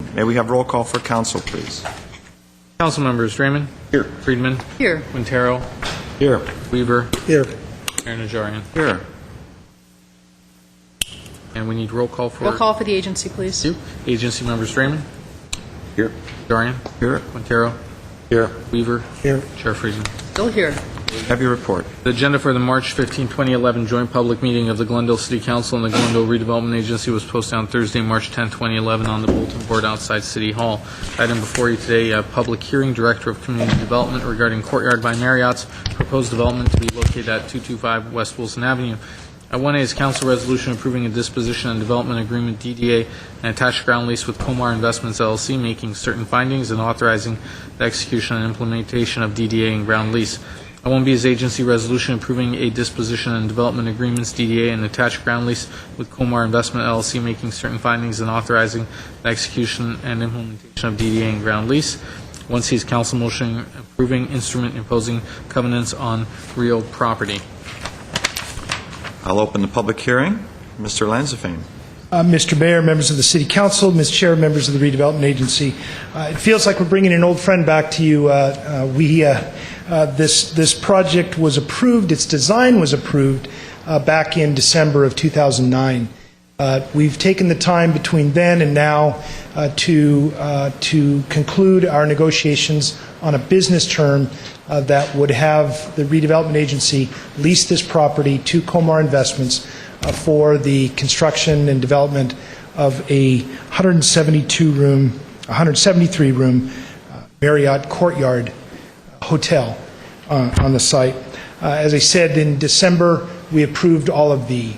May we have roll call for council, please? Council members: Draymond. Here. Friedman. Here. Quintero. Here. Weaver. Here. Mayor Najarian. Here. And we need roll call for... Roll call for the agency, please. Agency members: Draymond. Here. Najarian. Here. Quintero. Here. Weaver. Here. Chair Friedman. Still here. Have your report. The agenda for the March 15, 2011 joint public meeting of the Glendale City Council and the Glendale Redevelopment Agency was posted on Thursday, March 10, 2011 on the bulletin board outside City Hall. Item before you today, a public hearing, Director of Community Development regarding Courtyard by Marriott's proposed development to be located at 225 West Wilson Avenue. 1A is council resolution approving a disposition and development agreement, DDA, and attached ground lease with Comar Investments LLC, making certain findings and authorizing the execution and implementation of DDA and ground lease. 1B is agency resolution approving a disposition and development agreements, DDA, and attached ground lease with Comar Investment LLC, making certain findings and authorizing the execution and implementation of DDA and ground lease. 1C is council motion approving instrument imposing covenants on real property. I'll open the public hearing. Mr. Lanzafame. Mr. Mayor, members of the City Council, Ms. Chair, members of the Redevelopment Agency, it feels like we're bringing an old friend back to you. This project was approved, its design was approved back in December of 2009. We've taken the time between then and now to conclude our negotiations on a business term that would have the Redevelopment Agency lease this property to Comar Investments for the construction and development of a 173-room Marriott Courtyard hotel on the site. As I said, in December, we approved all of the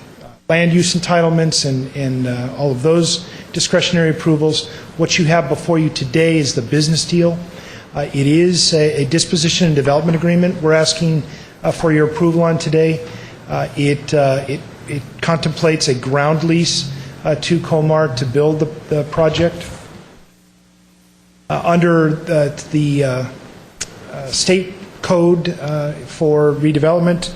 land use entitlements and all of those discretionary approvals. What you have before you today is the business deal. It is a disposition and development agreement we're asking for your approval on today. It contemplates a ground lease to Comar to build the project. Under the state code for redevelopment,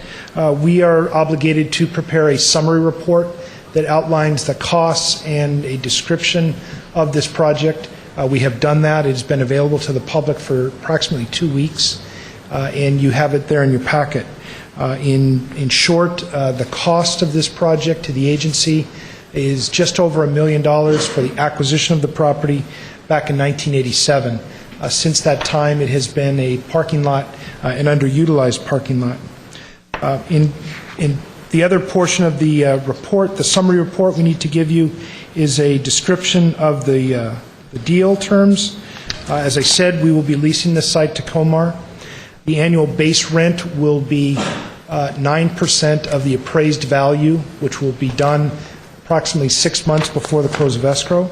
we are obligated to prepare a summary report that outlines the costs and a description of this project. We have done that. It has been available to the public for approximately 2 weeks, and you have it there in your packet. In short, the cost of this project to the agency is just over $1 million for the acquisition of the property back in 1987. Since that time, it has been a parking lot, an underutilized parking lot. In the other portion of the report, the summary report we need to give you is a description of the deal terms. As I said, we will be leasing this site to Comar. The annual base rent will be 9% of the appraised value, which will be done approximately 6 months before the close of escrow.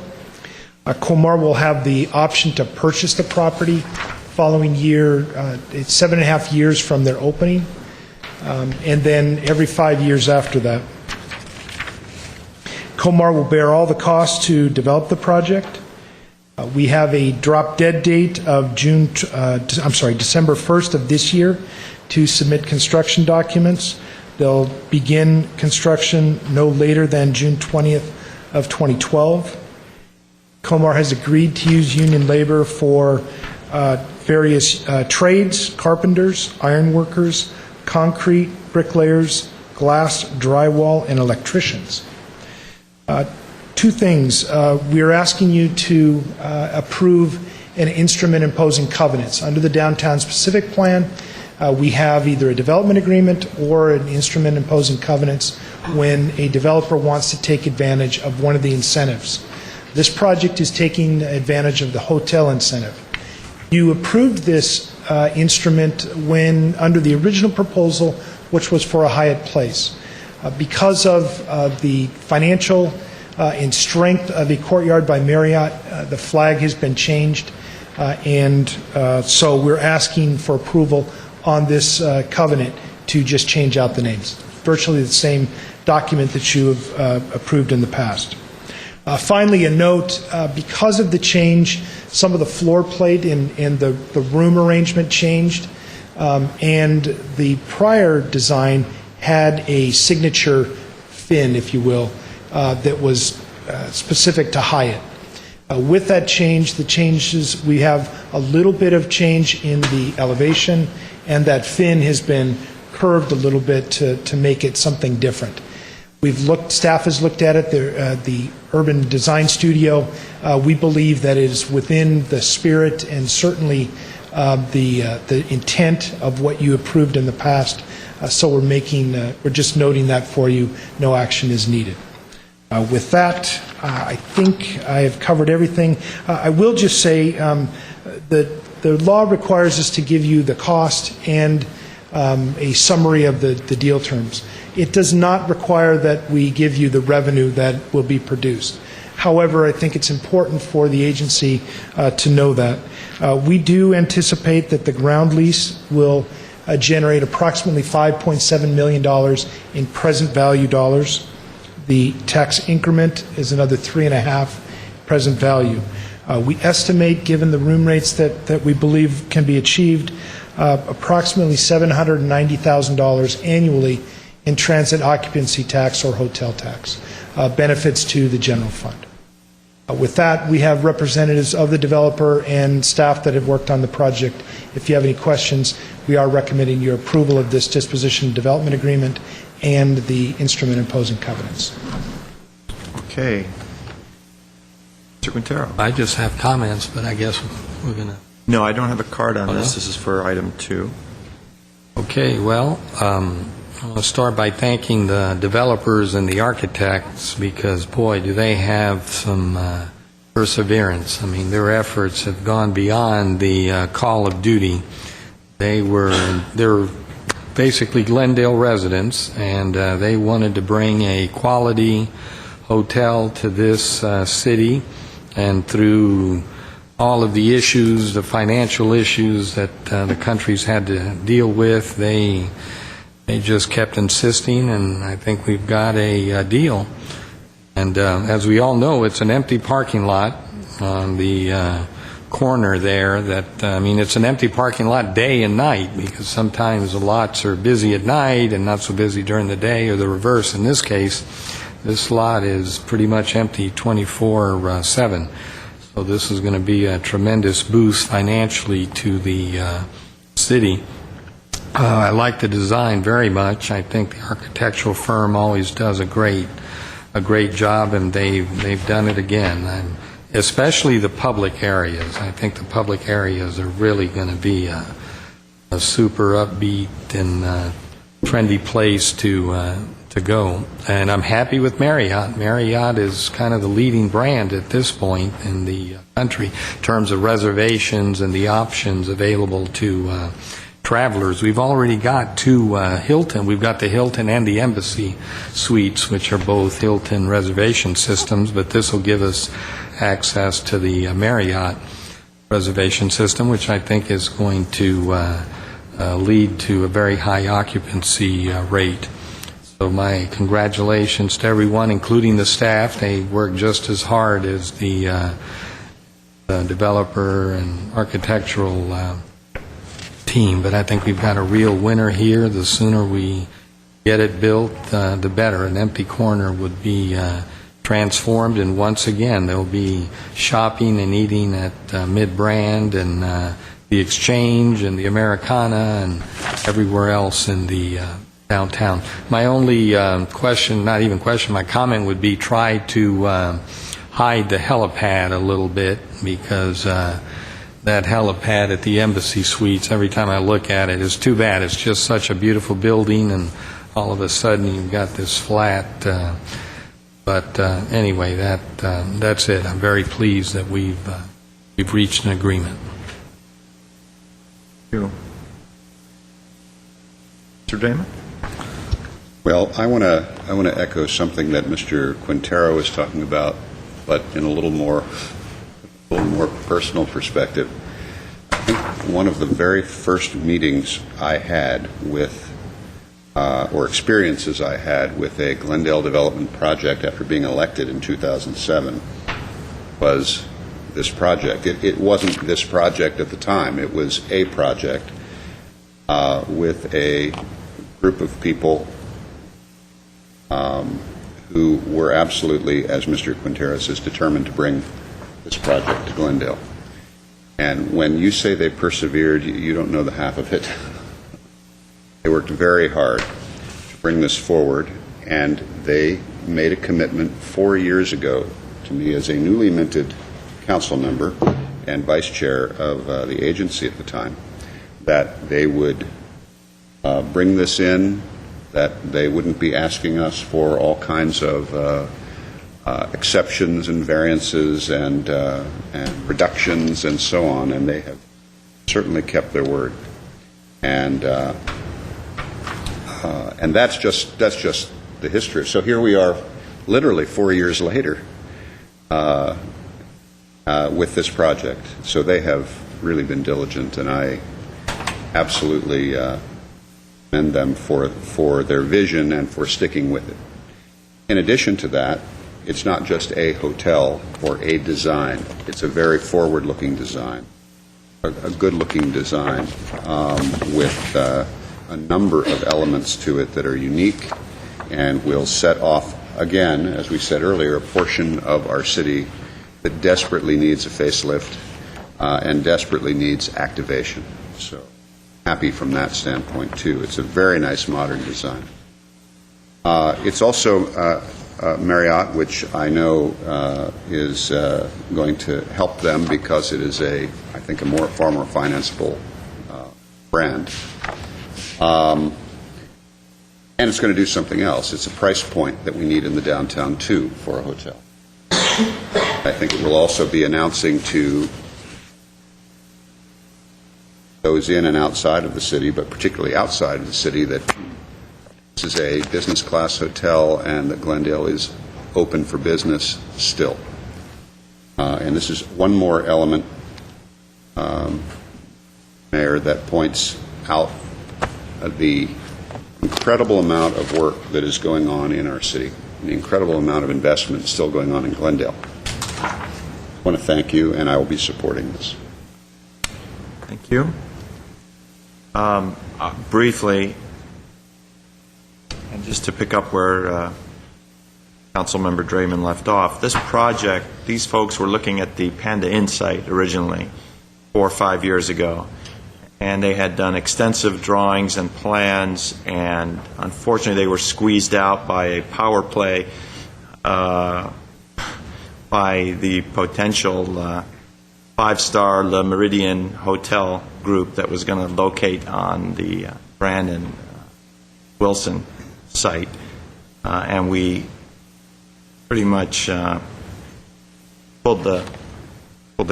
Comar will have the option to purchase the property following year. It's 7.5 years from their opening, and then every 5 years after that. Comar will bear all the costs to develop the project. We have a drop-dead date of December 1st of this year to submit construction documents. They'll begin construction no later than June 20th of 2012. Comar has agreed to use union labor for various trades: carpenters, ironworkers, concrete, bricklayers, glass, drywall, and electricians. Two things. We are asking you to approve an instrument imposing covenants. Under the Downtown Specific Plan, we have either a development agreement or an instrument imposing covenants when a developer wants to take advantage of one of the incentives. This project is taking advantage of the hotel incentive. You approved this instrument when under the original proposal, which was for a Hyatt Place. Because of the financial and strength of a Courtyard by Marriott, the flag has been changed, and so we're asking for approval on this covenant to just change out the names. Virtually the same document that you have approved in the past. Finally, a note, because of the change, some of the floor plate and the room arrangement changed, and the prior design had a signature fin, if you will, that was specific to Hyatt. With that change, the changes, we have a little bit of change in the elevation, and that fin has been curved a little bit to make it something different. Staff has looked at it, the Urban Design Studio. We believe that it is within the spirit and certainly the intent of what you approved in the past. So we're just noting that for you. No action is needed. With that, I think I have covered everything. I will just say that the law requires us to give you the cost and a summary of the deal terms. It does not require that we give you the revenue that will be produced. However, I think it's important for the agency to know that. We do anticipate that the ground lease will generate approximately $5.7 million in present value dollars. The tax increment is another 3.5 present value. We estimate, given the room rates that we believe can be achieved, approximately $790,000 annually in transit occupancy tax or hotel tax, benefits to the general fund. With that, we have representatives of the developer and staff that have worked on the project. If you have any questions, we are recommending your approval of this disposition development agreement and the instrument imposing covenants. Okay. Mr. Quintero. I just have comments, but I guess we're going to... No, I don't have a card on Oh, this. no? This is for item 2. Okay, well, I want to start by thanking the developers and the architects because, boy, do they have some perseverance. I mean, their efforts have gone beyond the call of duty. They're basically Glendale residents, and they wanted to bring a quality hotel to this city, and through all of the issues, the financial issues that the country's had to deal with, they just kept insisting, and I think we've got a deal. And as we all know, it's an empty parking lot on the corner there. It's an empty parking lot day and night because sometimes the lots are busy at night and not so busy during the day, or the reverse. In this case, this lot is pretty much empty 24/7. So this is going to be a tremendous boost financially to the city. I like the design very much. I think the architectural firm always does a great job, and they've done it again. Especially the public areas. I think the public areas are really going to be a super upbeat and trendy place to go. And I'm happy with Marriott. Marriott is kind of the leading brand at this point in the country in terms of reservations and the options available to travelers. We've already got 2 Hilton. We've got the Hilton and the Embassy suites, which are both Hilton reservation systems, but this will give us access to the Marriott reservation system, which I think is going to lead to a very high occupancy rate. So my congratulations to everyone, including the staff. They work just as hard as the developer and architectural team, but I think we've got a real winner here. The sooner we get it built, the better. An empty corner would be transformed, and once again there'll be shopping and eating at Mid-Brand and the Exchange and the Americana and everywhere else in the downtown. My only my comment would be try to hide the helipad a little bit, because that helipad at the Embassy Suites, every time I look at it, is too bad. It's just such a beautiful building, and all of a sudden you've got this flat. But anyway, that's it. I'm very pleased that we've reached an agreement. Thank you. Mr. Damon? Well, I want to echo something that Mr. Quintero was talking about, but in a little more personal perspective. I think one of the very first meetings I had with, or experiences I had with a Glendale development project after being elected in 2007 was this project. It wasn't this project at the time. It was a project with a group of people who were absolutely, as Mr. Quintero says, determined to bring this project to Glendale. And when you say they persevered, you don't know the half of it. They worked very hard to bring this forward, and they made a commitment 4 years ago to me as a newly minted council member and vice chair of the agency at the time, that they would bring this in, that they wouldn't be asking us for all kinds of exceptions and variances and reductions and so on, and they have certainly kept their word. And that's just the history. So here we are, literally 4 years later, with this project. So they have really been diligent, and I absolutely commend them for their vision and for sticking with it. In addition to that, it's not just a hotel or a design. It's a very forward-looking design, a good-looking design with a number of elements to it that are unique and will set off, again, as we said earlier, a portion of our city that desperately needs a facelift and desperately needs activation. So happy from that standpoint, too. It's a very nice modern design. It's also Marriott, which I know is going to help them because it is I think, far more financeable brand. And it's going to do something else. It's a price point that we need in the downtown, too, for a hotel. I think it will also be announcing to those in and outside of the city, but particularly outside of the city, that this is a business class hotel and that Glendale is open for business still. And this is one more element, Mayor, that points out the incredible amount of work that is going on in our city, and the incredible amount of investment still going on in Glendale. I want to thank you, and I will be supporting this. Thank you. Briefly, and just to pick up where Councilmember Draymond left off, this project, these folks were looking at the Panda Inn site originally 4 or 5 years ago, and they had done extensive drawings and plans, and unfortunately they were squeezed out by a power play by the potential five-star Le Meridien Hotel group that was going to locate on the Brandon Wilson site, and we pretty much pulled the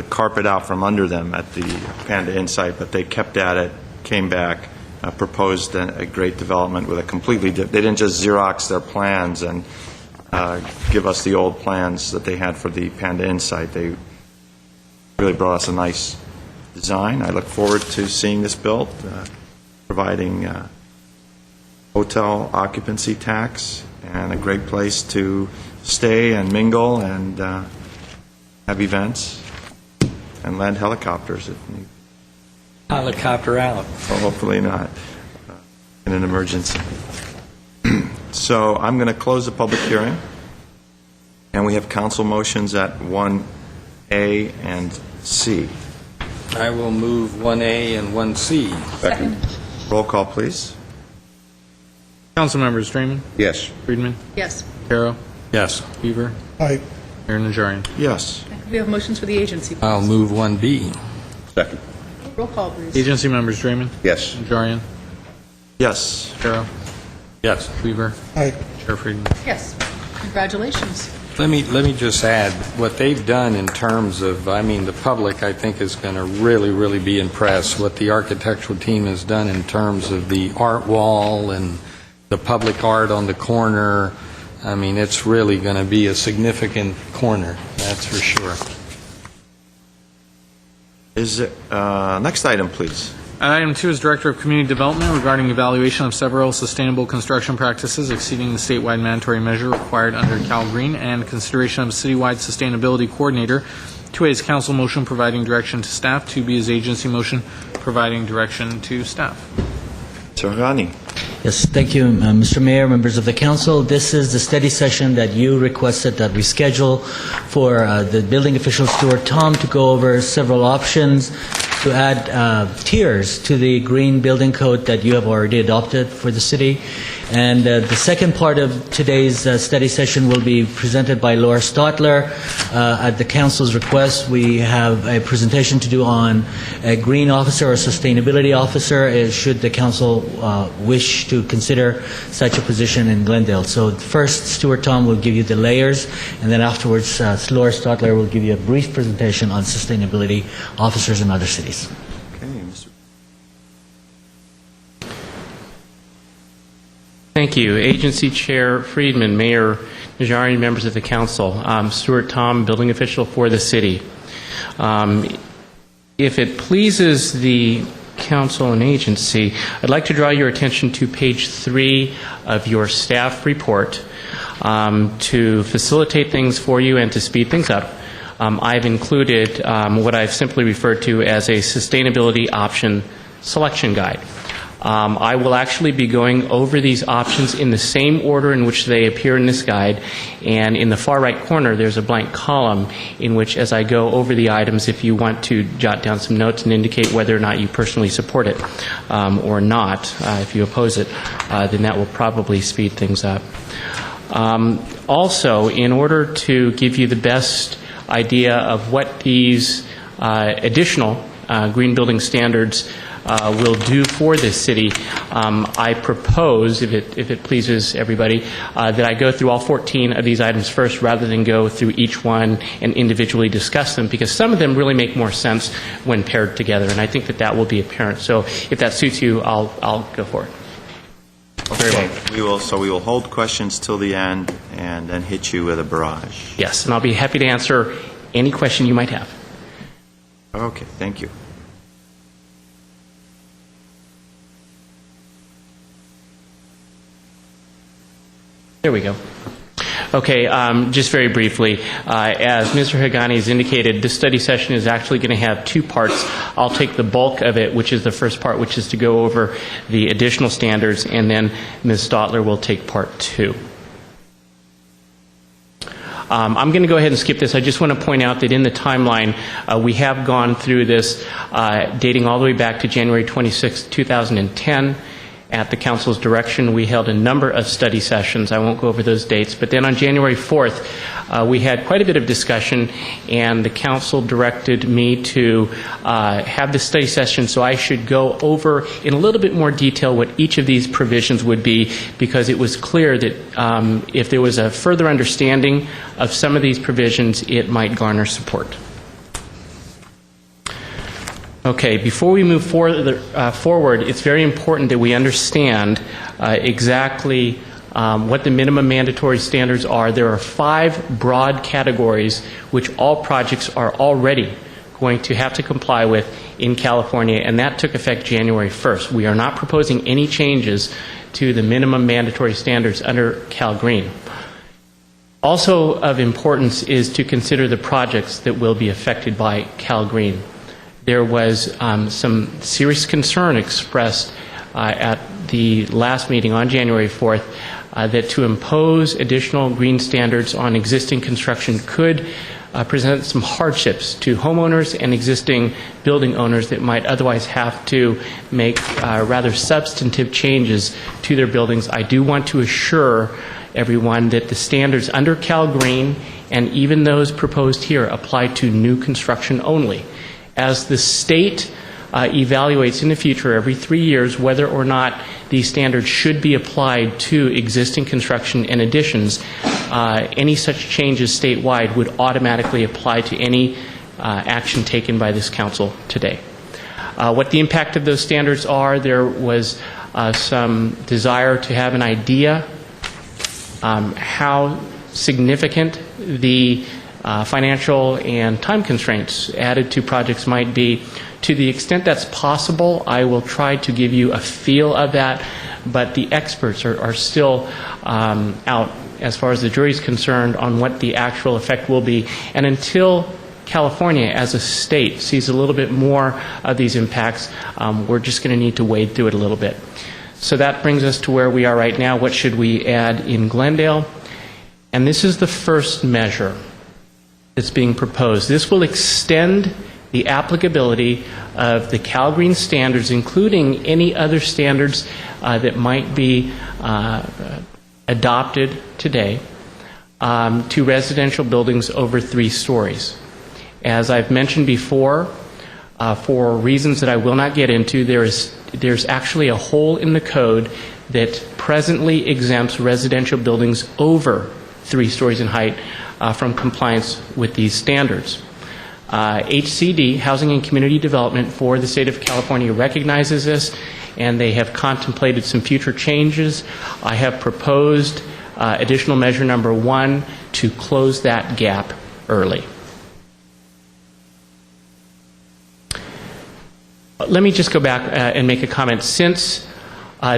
carpet out from under them at the Panda Inn site, but they kept at it, came back, proposed a great development with a completely they didn't just Xerox their plans and give us the old plans that they had for the Panda Inn site. They really brought us a nice design. I look forward to seeing this built, providing hotel occupancy tax and a great place to stay and mingle and have events and land helicopters if need. Helicopter out. Well, hopefully not in an emergency. So I'm going to close the public hearing, and we have council motions at 1A and C. I will move 1A and 1C. Second. Roll call, please. Councilmembers Draymond, Yes. Friedman, Yes. Caro, Yes. Weaver, Aye. Mayor Najarian. Yes. We have motions for the agency, please. I'll move 1B. Second. Roll call, please. Agency members Draymond, Yes. Najarian, Yes. Caro, Yes. Weaver, Aye. Chair Friedman. Yes. Congratulations. Let me just add, what they've done in terms of, the public, I think, is going to really be impressed. What the architectural team has done in terms of the art wall and the public art on the corner, it's really going to be a significant corner, that's for sure. Is it, next item, please. Item 2 is Director of Community Development regarding evaluation of several sustainable construction practices exceeding the statewide mandatory measure required under Cal Green and consideration of a citywide sustainability coordinator. 2A is council motion providing direction to staff. 2B is agency motion providing direction to staff. Sir Ghani. Yes, thank you, Mr. Mayor, members of the council. This is the study session that you requested that we schedule for the building official, Stuart Tom, to go over several options to add tiers to the green building code that you have already adopted for the city. And the second part of today's study session will be presented by Laura Stotler. At the council's request, we have a presentation to do on a green officer or sustainability officer, should the council wish to consider such a position in Glendale. So first, Stuart Tom will give you the layers, and then afterwards, Laura Stotler will give you a brief presentation on sustainability officers in other cities. Okay, Mr. Thank you. Agency Chair Friedman, Mayor Najarian, members of the council. Stuart Tom, building official for the city. If it pleases the council and agency, I'd like to draw your attention to page 3 of your staff report. To facilitate things for you and to speed things up, I've included what I've simply referred to as a sustainability option selection guide. I will actually be going over these options in the same order in which they appear in this guide, and in the far right corner there's a blank column in which, as I go over the items, if you want to jot down some notes and indicate whether or not you personally support it or not, if you oppose it, then that will probably speed things up. Also, in order to give you the best idea of what these additional green building standards will do for this city, I propose, if it pleases everybody, that I go through all 14 of these items first rather than go through each one and individually discuss them, because some of them really make more sense when paired together, and I think that that will be apparent. So if that suits you, I'll go for it. Okay, we will hold questions till the end and then hit you with a barrage. Yes, and I'll be happy to answer any question you might have. Okay, thank you. There we go. Okay, just very briefly, as Mr. Hagani has indicated, this study session is actually going to have 2 parts. I'll take the bulk of it, which is the first part, which is to go over the additional standards, and then Ms. Stotler will take part 2. I'm going to go ahead and skip this. I just want to point out that in the timeline, we have gone through this dating all the way back to January 26, 2010. At the council's direction, we held a number of study sessions. I won't go over those dates. But then on January 4th, we had quite a bit of discussion, and the council directed me to have this study session so I should go over in a little bit more detail what each of these provisions would be, because it was clear that if there was a further understanding of some of these provisions, it might garner support. Okay, before we move forward, it's very important that we understand exactly what the minimum mandatory standards are. There are 5 broad categories which all projects are already going to have to comply with in California, and that took effect January 1st. We are not proposing any changes to the minimum mandatory standards under Cal Green. Also of importance is to consider the projects that will be affected by Cal Green. There was some serious concern expressed at the last meeting on January 4th that to impose additional green standards on existing construction could present some hardships to homeowners and existing building owners that might otherwise have to make rather substantive changes to their buildings. I do want to assure everyone that the standards under Cal Green and even those proposed here apply to new construction only. As the state evaluates in the future every 3 years whether or not these standards should be applied to existing construction and additions, any such changes statewide would automatically apply to any action taken by this council today. What the impact of those standards are, there was some desire to have an idea how significant the financial and time constraints added to projects might be. To the extent that's possible, I will try to give you a feel of that, but the experts are still out as far as the jury's concerned on what the actual effect will be. And until California as a state sees a little bit more of these impacts, we're just going to need to wade through it a little bit. So that brings us to where we are right now. What should we add in Glendale? And this is the first measure that's being proposed. This will extend the applicability of the Cal Green standards, including any other standards that might be adopted today, to residential buildings over 3 stories. As I've mentioned before, for reasons that I will not get into, there's actually a hole in the code that presently exempts residential buildings over 3 stories in height from compliance with these standards. HCD, Housing and Community Development for the state of California, recognizes this, and they have contemplated some future changes. I have proposed additional measure number 1 to close that gap early. Let me just go back and make a comment. Since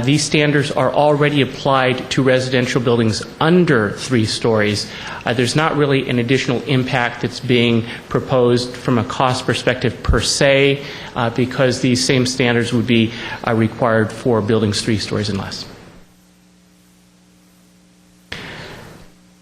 these standards are already applied to residential buildings under 3 stories, there's not really an additional impact that's being proposed from a cost perspective per se, because these same standards would be required for buildings 3 stories and less.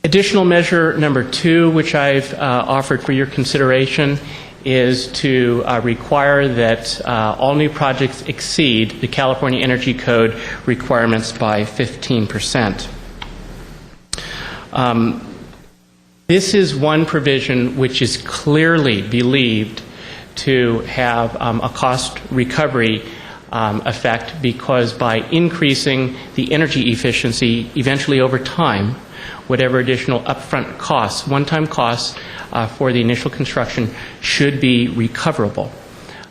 Additional measure number 2, which I've offered for your consideration, is to require that all new projects exceed the California Energy Code requirements by 15%. This is one provision which is clearly believed to have a cost recovery effect, because by increasing the energy efficiency, eventually over time, whatever additional upfront costs, one-time costs for the initial construction should be recoverable.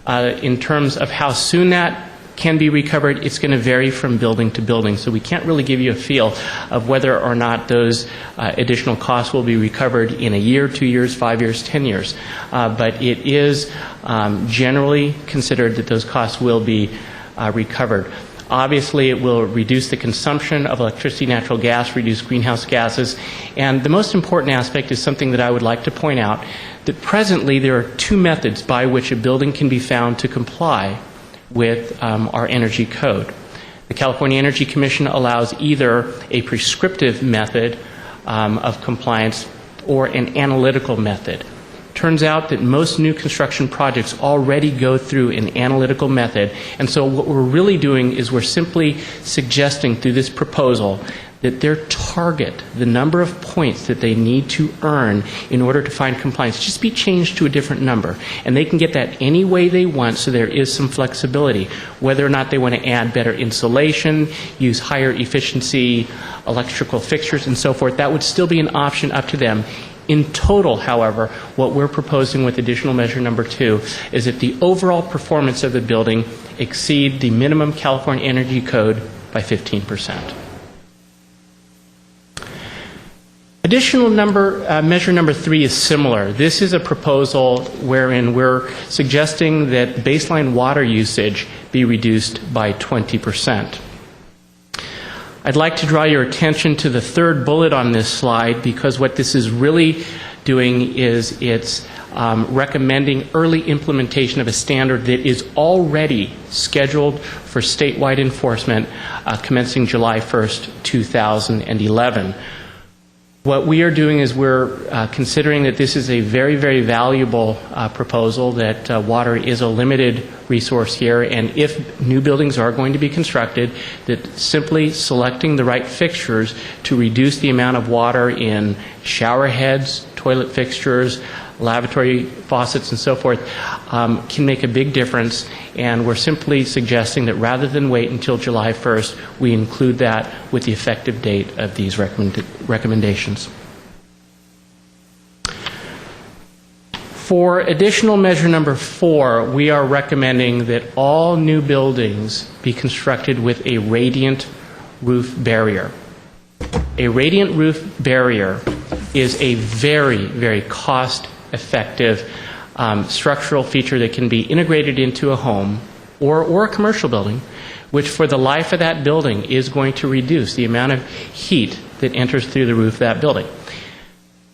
In terms of how soon that can be recovered, it's going to vary from building to building, so we can't really give you a feel of whether or not those additional costs will be recovered in a year, 2 years, 5 years, 10 years. But it is generally considered that those costs will be recovered. Obviously, it will reduce the consumption of electricity, natural gas, reduce greenhouse gases. And the most important aspect is something that I would like to point out, that presently there are 2 methods by which a building can be found to comply with our energy code. The California Energy Commission allows either a prescriptive method of compliance or an analytical method. Turns out that most new construction projects already go through an analytical method, and so what we're really doing is we're simply suggesting through this proposal that their target, the number of points that they need to earn in order to find compliance, just be changed to a different number. And they can get that any way they want, so there is some flexibility. Whether or not they want to add better insulation, use higher efficiency electrical fixtures, and so forth, that would still be an option up to them. In total, however, what we're proposing with additional measure number 2 is that the overall performance of the building exceed the minimum California Energy Code by 15%. Additional measure number 3 is similar. This is a proposal wherein we're suggesting that baseline water usage be reduced by 20%. I'd like to draw your attention to the 3rd bullet on this slide, because what this is really doing is it's recommending early implementation of a standard that is already scheduled for statewide enforcement commencing July 1st, 2011. What we are doing is we're considering that this is a very, very valuable proposal, that water is a limited resource here, and if new buildings are going to be constructed, that simply selecting the right fixtures to reduce the amount of water in shower heads, toilet fixtures, lavatory faucets, and so forth can make a big difference, and we're simply suggesting that rather than wait until July 1st, we include that with the effective date of these recommendations. For additional measure number 4, we are recommending that all new buildings be constructed with a radiant roof barrier. A radiant roof barrier is a very, very cost-effective structural feature that can be integrated into a home or a commercial building, which for the life of that building is going to reduce the amount of heat that enters through the roof of that building.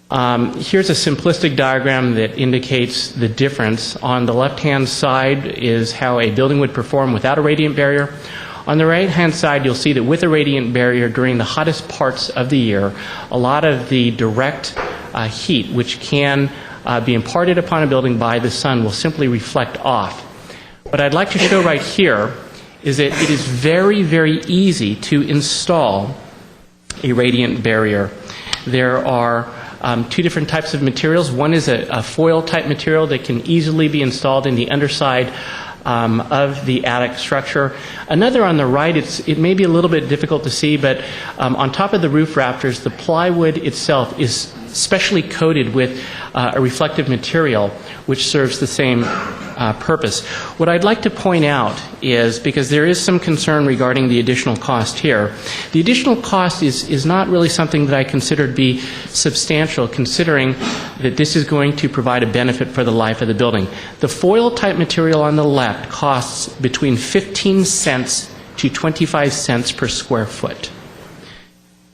Here's a simplistic diagram that indicates the difference. On the left-hand side is how a building would perform without a radiant barrier. On the right-hand side, you'll see that with a radiant barrier during the hottest parts of the year, a lot of the direct heat, which can be imparted upon a building by the sun, will simply reflect off. What I'd like to show right here is that it is very, very easy to install a radiant barrier. There are two different types of materials. One is a foil-type material that can easily be installed in the underside of the attic structure. Another on the right, it may be a little bit difficult to see, but on top of the roof rafters, the plywood itself is specially coated with a reflective material which serves the same purpose. What I'd like to point out is, because there is some concern regarding the additional cost here, the additional cost is not really something that I consider to be substantial, considering that this is going to provide a benefit for the life of the building. The foil-type material on the left costs between 15 cents to 25 cents per square foot.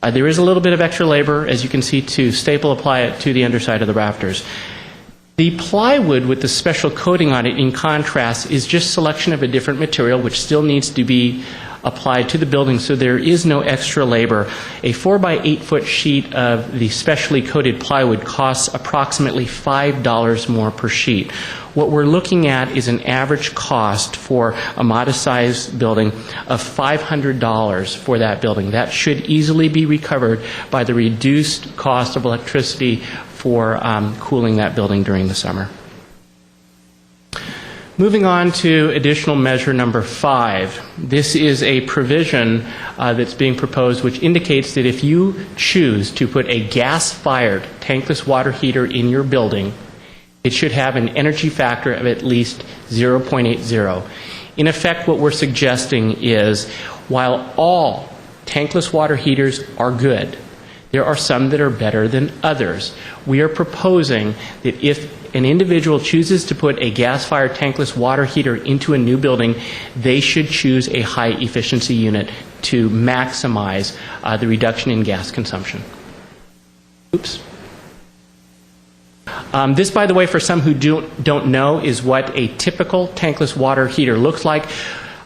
There is a little bit of extra labor, as you can see, to apply it to the underside of the rafters. The plywood with the special coating on it, in contrast, is just selection of a different material which still needs to be applied to the building, so there is no extra labor. A 4 by 8 foot sheet of the specially coated plywood costs approximately $5 more per sheet. What we're looking at is an average cost for a modest-sized building of $500 for that building. That should easily be recovered by the reduced cost of electricity for cooling that building during the summer. Moving on to additional measure number 5. This is a provision that's being proposed which indicates that if you choose to put a gas-fired tankless water heater in your building, it should have an energy factor of at least 0.80. In effect, what we're suggesting is, while all tankless water heaters are good, there are some that are better than others. We are proposing that if an individual chooses to put a gas-fired tankless water heater into a new building, they should choose a high-efficiency unit to maximize the reduction in gas consumption. Oops. This, by the way, for some who don't know, is what a typical tankless water heater looks like.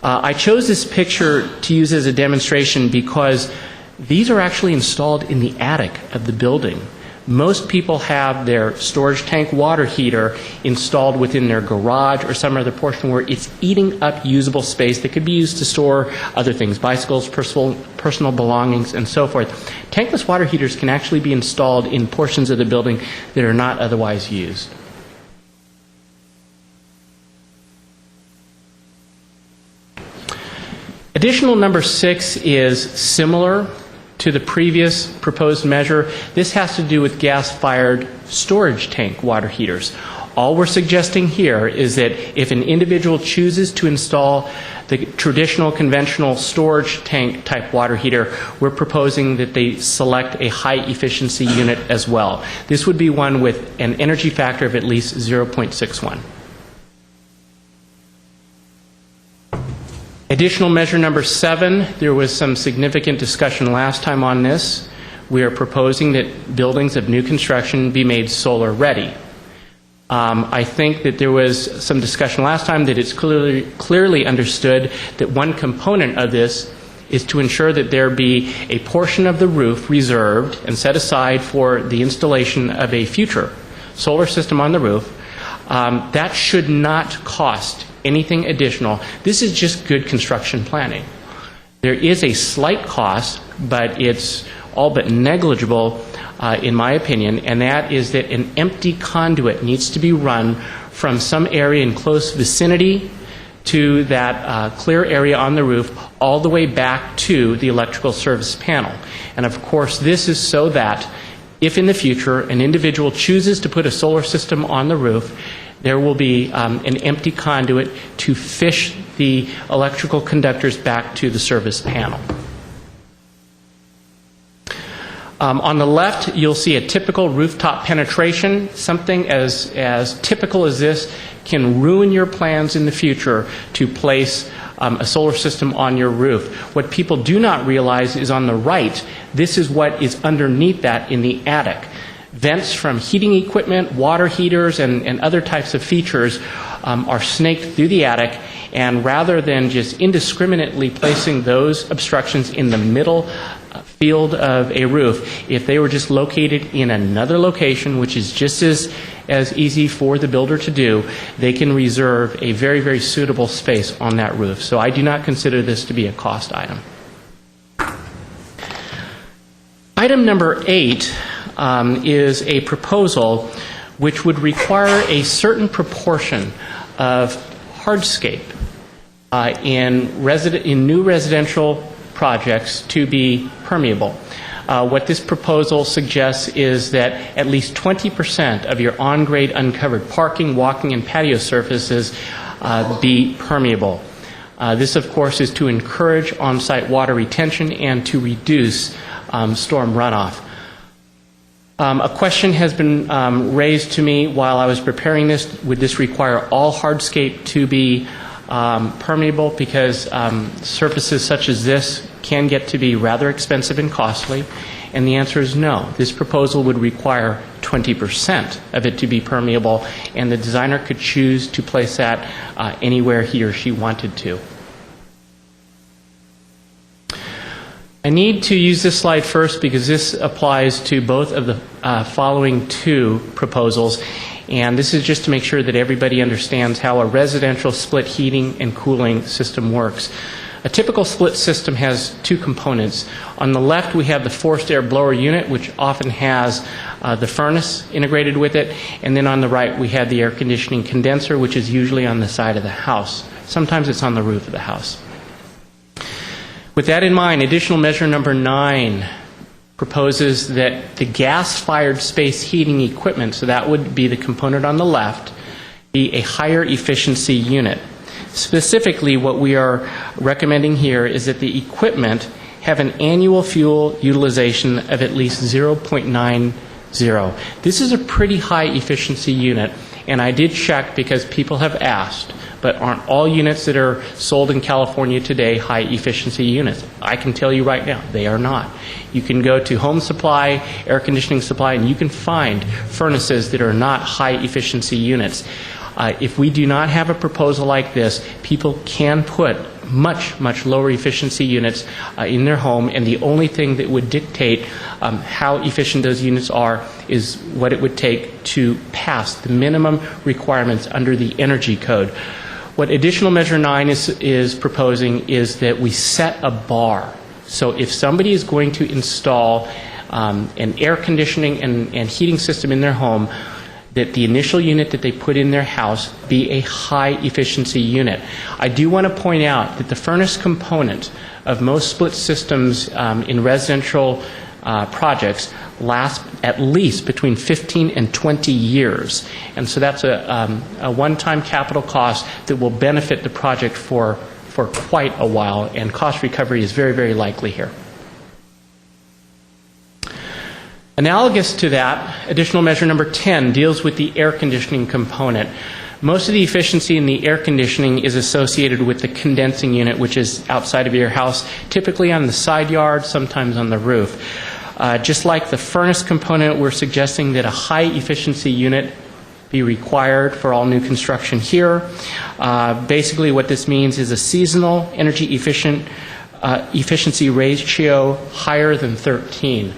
I chose this picture to use as a demonstration because these are actually installed in the attic of the building. Most people have their storage tank water heater installed within their garage or some other portion where it's eating up usable space that could be used to store other things, bicycles, personal belongings, and so forth. Tankless water heaters can actually be installed in portions of the building that are not otherwise used. Additional number 6 is similar to the previous proposed measure. This has to do with gas-fired storage tank water heaters. All we're suggesting here is that if an individual chooses to install the traditional conventional storage tank type water heater, we're proposing that they select a high efficiency unit as well. This would be one with an energy factor of at least 0.61. Additional measure number 7, there was some significant discussion last time on this. We are proposing that buildings of new construction be made solar ready. I think that there was some discussion last time that it's clearly understood that one component of this is to ensure that there be a portion of the roof reserved and set aside for the installation of a future solar system on the roof. That should not cost anything additional. This is just good construction planning. There is a slight cost, but it's all but negligible in my opinion, and that is that an empty conduit needs to be run from some area in close vicinity to that clear area on the roof all the way back to the electrical service panel. And of course, this is so that if in the future an individual chooses to put a solar system on the roof, there will be an empty conduit to fish the electrical conductors back to the service panel. On the left, you'll see a typical rooftop penetration. Something as typical as this can ruin your plans in the future to place a solar system on your roof. What people do not realize is on the right, this is what is underneath that in the attic. Vents from heating equipment, water heaters, and other types of features are snaked through the attic, and rather than just indiscriminately placing those obstructions in the middle field of a roof, if they were just located in another location, which is just as easy for the builder to do, they can reserve a very, very suitable space on that roof. So I do not consider this to be a cost item. Item number 8 is a proposal which would require a certain proportion of hardscape in new residential projects to be permeable. What this proposal suggests is that at least 20% of your on-grade uncovered parking, walking, and patio surfaces be permeable. This, of course, is to encourage on-site water retention and to reduce storm runoff. A question has been raised to me while I was preparing this. Would this require all hardscape to be permeable? Because surfaces such as this can get to be rather expensive and costly. And the answer is no. This proposal would require 20% of it to be permeable, and the designer could choose to place that anywhere he or she wanted to. I need to use this slide first because this applies to both of the following two proposals, and this is just to make sure that everybody understands how a residential split heating and cooling system works. A typical split system has two components. On the left, we have the forced air blower unit, which often has the furnace integrated with it, and then on the right, we have the air conditioning condenser, which is usually on the side of the house. Sometimes it's on the roof of the house. With that in mind, additional measure number 9 proposes that the gas-fired space heating equipment, so that would be the component on the left, be a higher efficiency unit. Specifically, what we are recommending here is that the equipment have an annual fuel utilization of at least 0.90. This is a pretty high efficiency unit, and I did check because people have asked, but aren't all units that are sold in California today high efficiency units? I can tell you right now, they are not. You can go to Home Supply, Air Conditioning Supply, and you can find furnaces that are not high efficiency units. If we do not have a proposal like this, people can put much, much lower efficiency units in their home, and the only thing that would dictate how efficient those units are is what it would take to pass the minimum requirements under the Energy Code. What additional measure 9 is proposing is that we set a bar. So if somebody is going to install an air conditioning and heating system in their home, that the initial unit that they put in their house be a high efficiency unit. I do want to point out that the furnace component of most split systems in residential projects last at least between 15 and 20 years. And so that's a one-time capital cost that will benefit the project for quite a while, and cost recovery is very, very likely here. Analogous to that, additional measure number 10 deals with the air conditioning component. Most of the efficiency in the air conditioning is associated with the condensing unit, which is outside of your house, typically on the side yard, sometimes on the roof. Just like the furnace component, we're suggesting that a high efficiency unit be required for all new construction here. Basically what this means is a seasonal energy efficiency ratio higher than 13.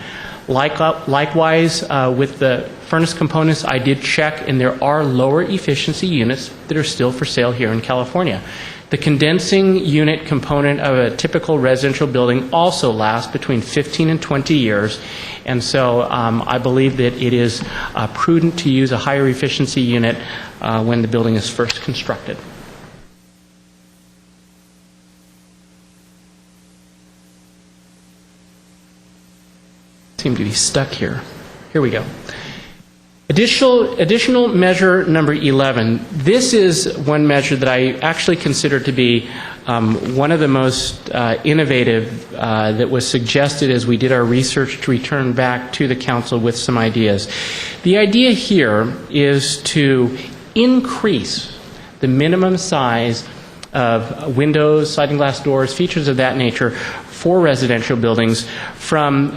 Likewise, with the furnace components, I did check, and there are lower efficiency units that are still for sale here in California. The condensing unit component of a typical residential building also lasts between 15 and 20 years, and so I believe that it is prudent to use a higher efficiency unit when the building is first constructed. Seem to be stuck here. Here we go. Additional measure number 11. This is one measure that I actually consider to be one of the most innovative that was suggested as we did our research to return back to the council with some ideas. The idea here is to increase the minimum size of windows, sliding glass doors, features of that nature for residential buildings from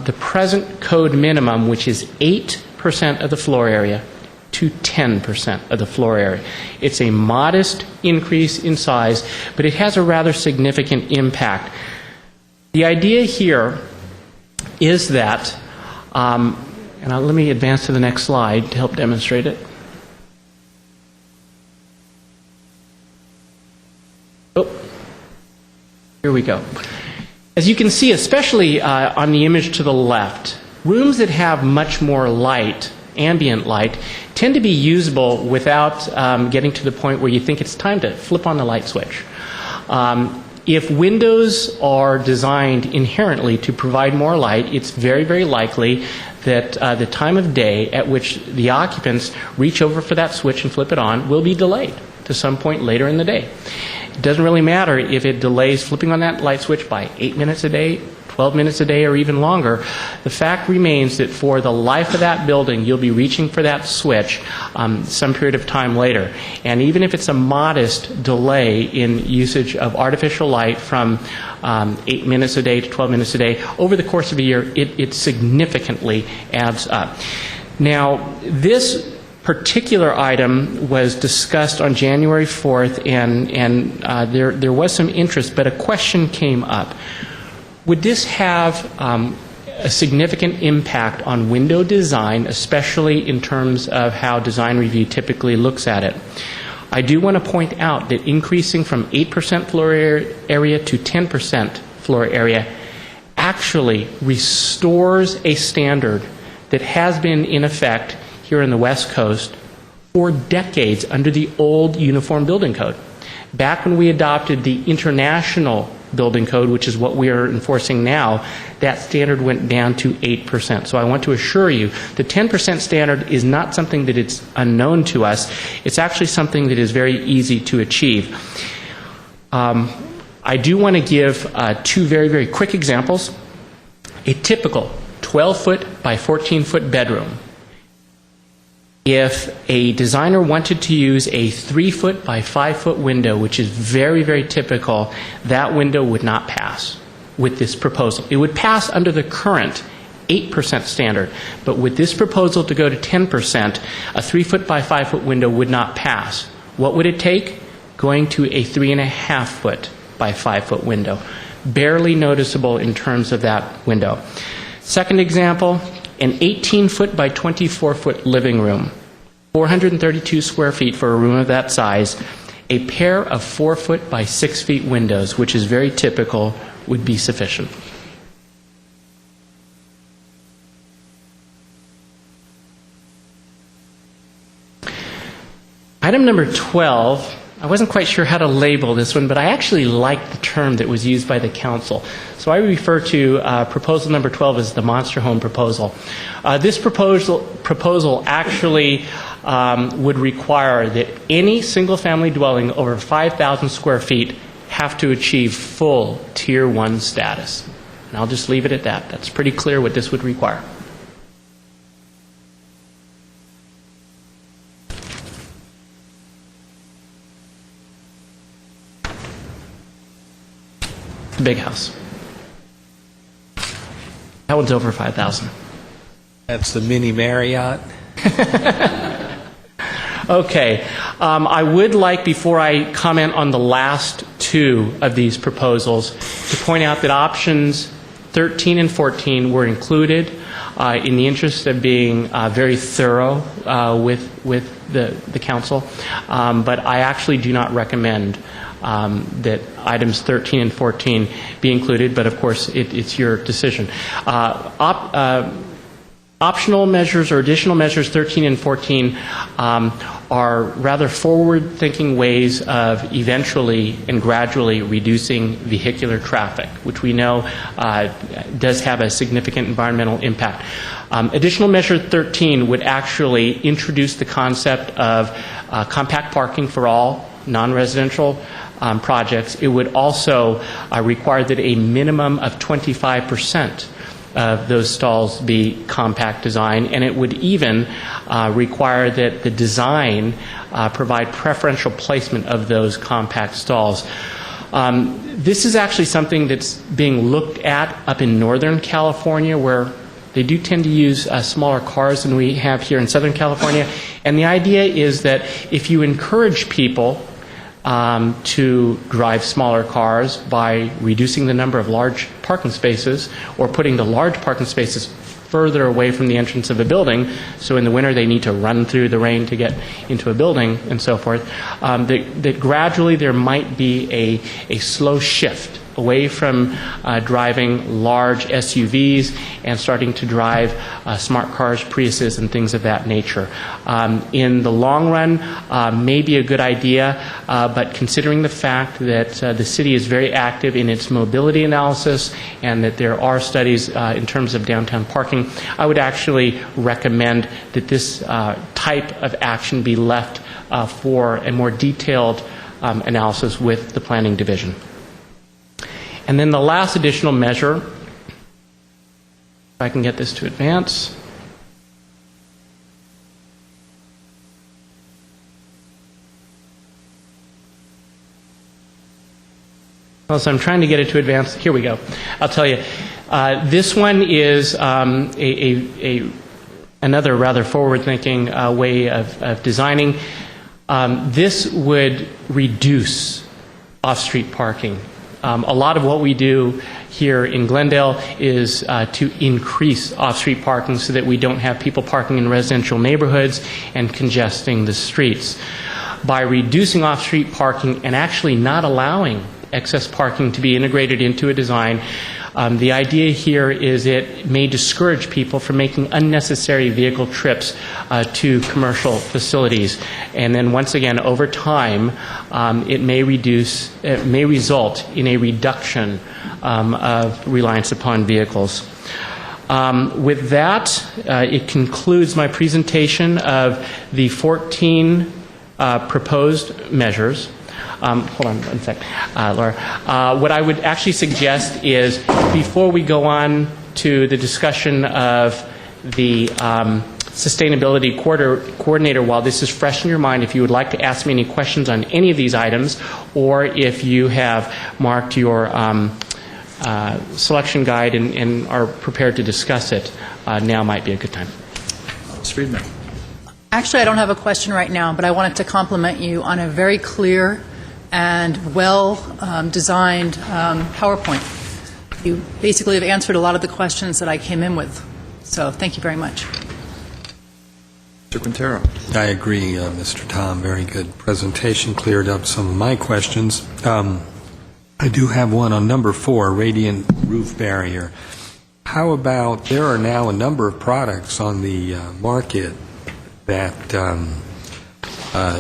the present code minimum, which is 8% of the floor area, to to 10% of the floor area. It's a modest increase in size, but it has a rather significant impact. The idea here is that, let me advance to the next slide to help demonstrate it. Oh, here we go. As you can see, especially on the image to the left, rooms that have much more light, ambient light, tend to be usable without getting to the point where you think it's time to flip on the light switch. If windows are designed inherently to provide more light, it's very, very likely that the time of day at which the occupants reach over for that switch and flip it on will be delayed to some point later in the day. It doesn't really matter if it delays flipping on that light switch by 8 minutes a day, 12 minutes a day, or even longer. The fact remains that for the life of that building, you'll be reaching for that switch some period of time later. And even if it's a modest delay in usage of artificial light from 8 minutes a day to 12 minutes a day, over the course of a year, it significantly adds up. Now, this particular item was discussed on January 4th, and there was some interest, but a question came up. Would this have a significant impact on window design, especially in terms of how design review typically looks at it? I do want to point out that increasing from 8% floor area to 10% floor area actually restores a standard that has been in effect here in the West Coast for decades under the old Uniform Building Code. Back when we adopted the International Building Code, which is what we are enforcing now, that standard went down to 8%. So I want to assure you the 10% standard is not something that it's unknown to us. It's actually something that is very easy to achieve. I do want to give two very, very quick examples. A typical 12-foot by 14-foot bedroom. If a designer wanted to use a 3-foot by 5-foot window, which is very, very typical, that window would not pass with this proposal. It would pass under the current 8% standard, but with this proposal to go to 10%, a 3-foot by 5-foot window would not pass. What would it take? Going to a 3.5-foot by 5-foot window. Barely noticeable in terms of that window. Second example, an 18-foot by 24-foot living room, 432 square feet for a room of that size. A pair of 4-foot by 6 feet windows, which is very typical, would be sufficient. Item number 12, I wasn't quite sure how to label this one, but I actually liked the term that was used by the council. So I refer to proposal number 12 as the monster home proposal. This proposal actually would require that any single-family dwelling over 5,000 square feet have to achieve full Tier 1 status. And I'll just leave it at that. That's pretty clear what this would require. Big house. That one's over 5,000. That's the mini Marriott. Okay. I would like, before I comment on the last two of these proposals, to point out that options 13 and 14 were included in the interest of being very thorough with the council, but I actually do not recommend that items 13 and 14 be included, but of course it's your decision. Optional measures or additional measures 13 and 14 are rather forward-thinking ways of eventually and gradually reducing vehicular traffic, which we know does have a significant environmental impact. Additional measure 13 would actually introduce the concept of compact parking for all non-residential projects. It would also require that a minimum of 25% of those stalls be compact design, and it would even require that the design provide preferential placement of those compact stalls. This is actually something that's being looked at up in Northern California, where they do tend to use smaller cars than we have here in Southern California, And the idea is that if you encourage people to drive smaller cars by reducing the number of large parking spaces or putting the large parking spaces further away from the entrance of a building, so in the winter they need to run through the rain to get into a building and so forth, that gradually there might be a slow shift away from driving large SUVs and starting to drive smart cars, Priuses, and things of that nature. In the long run, may be a good idea, but considering the fact that the city is very active in its mobility analysis and that there are studies in terms of downtown parking, I would actually recommend that this type of action be left for a more detailed analysis with the Planning Division. And then the last additional measure, if I can get this to advance. Well, so I'm trying to get it to advance. Here we go. I'll tell you. This one is another rather forward-thinking way of designing. This would reduce off-street parking. A lot of what we do here in Glendale is to increase off-street parking so that we don't have people parking in residential neighborhoods and congesting the streets. By reducing off-street parking and actually not allowing excess parking to be integrated into a design, the idea here is it may discourage people from making unnecessary vehicle trips to commercial facilities. And then once again, over time, it may result in a reduction of reliance upon vehicles. With that, it concludes my presentation of the 14 proposed measures. Hold on one sec, Laura. What I would actually suggest is, before we go on to the discussion of the sustainability coordinator, while this is fresh in your mind, if you would like to ask me any questions on any of these items, or if you have marked your selection guide and are prepared to discuss it, now might be a good time. Ms. Friedman. Actually, I don't have a question right now, but I wanted to compliment you on a very clear and well-designed PowerPoint. You basically have answered a lot of the questions that I came in with. So thank you very much. Mr. Quintero. I agree, Mr. Tom. Very good presentation. Cleared up some of my questions. I do have one on number 4, radiant roof barrier. How about, there are now a number of products on the market that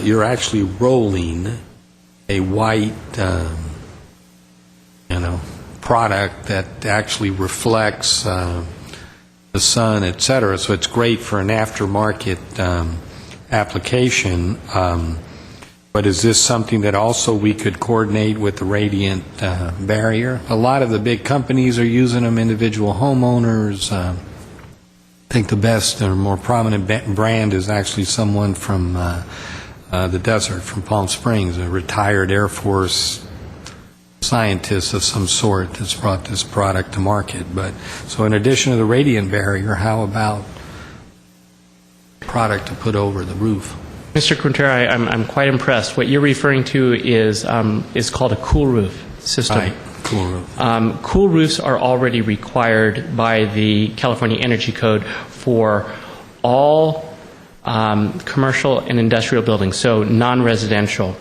you're actually rolling a white, product that actually reflects the sun, et cetera. So it's great for an aftermarket application. But is this something that also we could coordinate with the radiant barrier? A lot of the big companies are using them, individual homeowners. I think the best or more prominent brand is actually someone from the desert, from Palm Springs, a retired Air Force scientist of some sort that's brought this product to market. But so in addition to the radiant barrier, how about product to put over the roof? Mr. Quintero, I'm quite impressed. What you're referring to is called a cool roof system. Right, cool roof. Cool roofs are already required by the California Energy Code for all commercial and industrial buildings, so non-residential.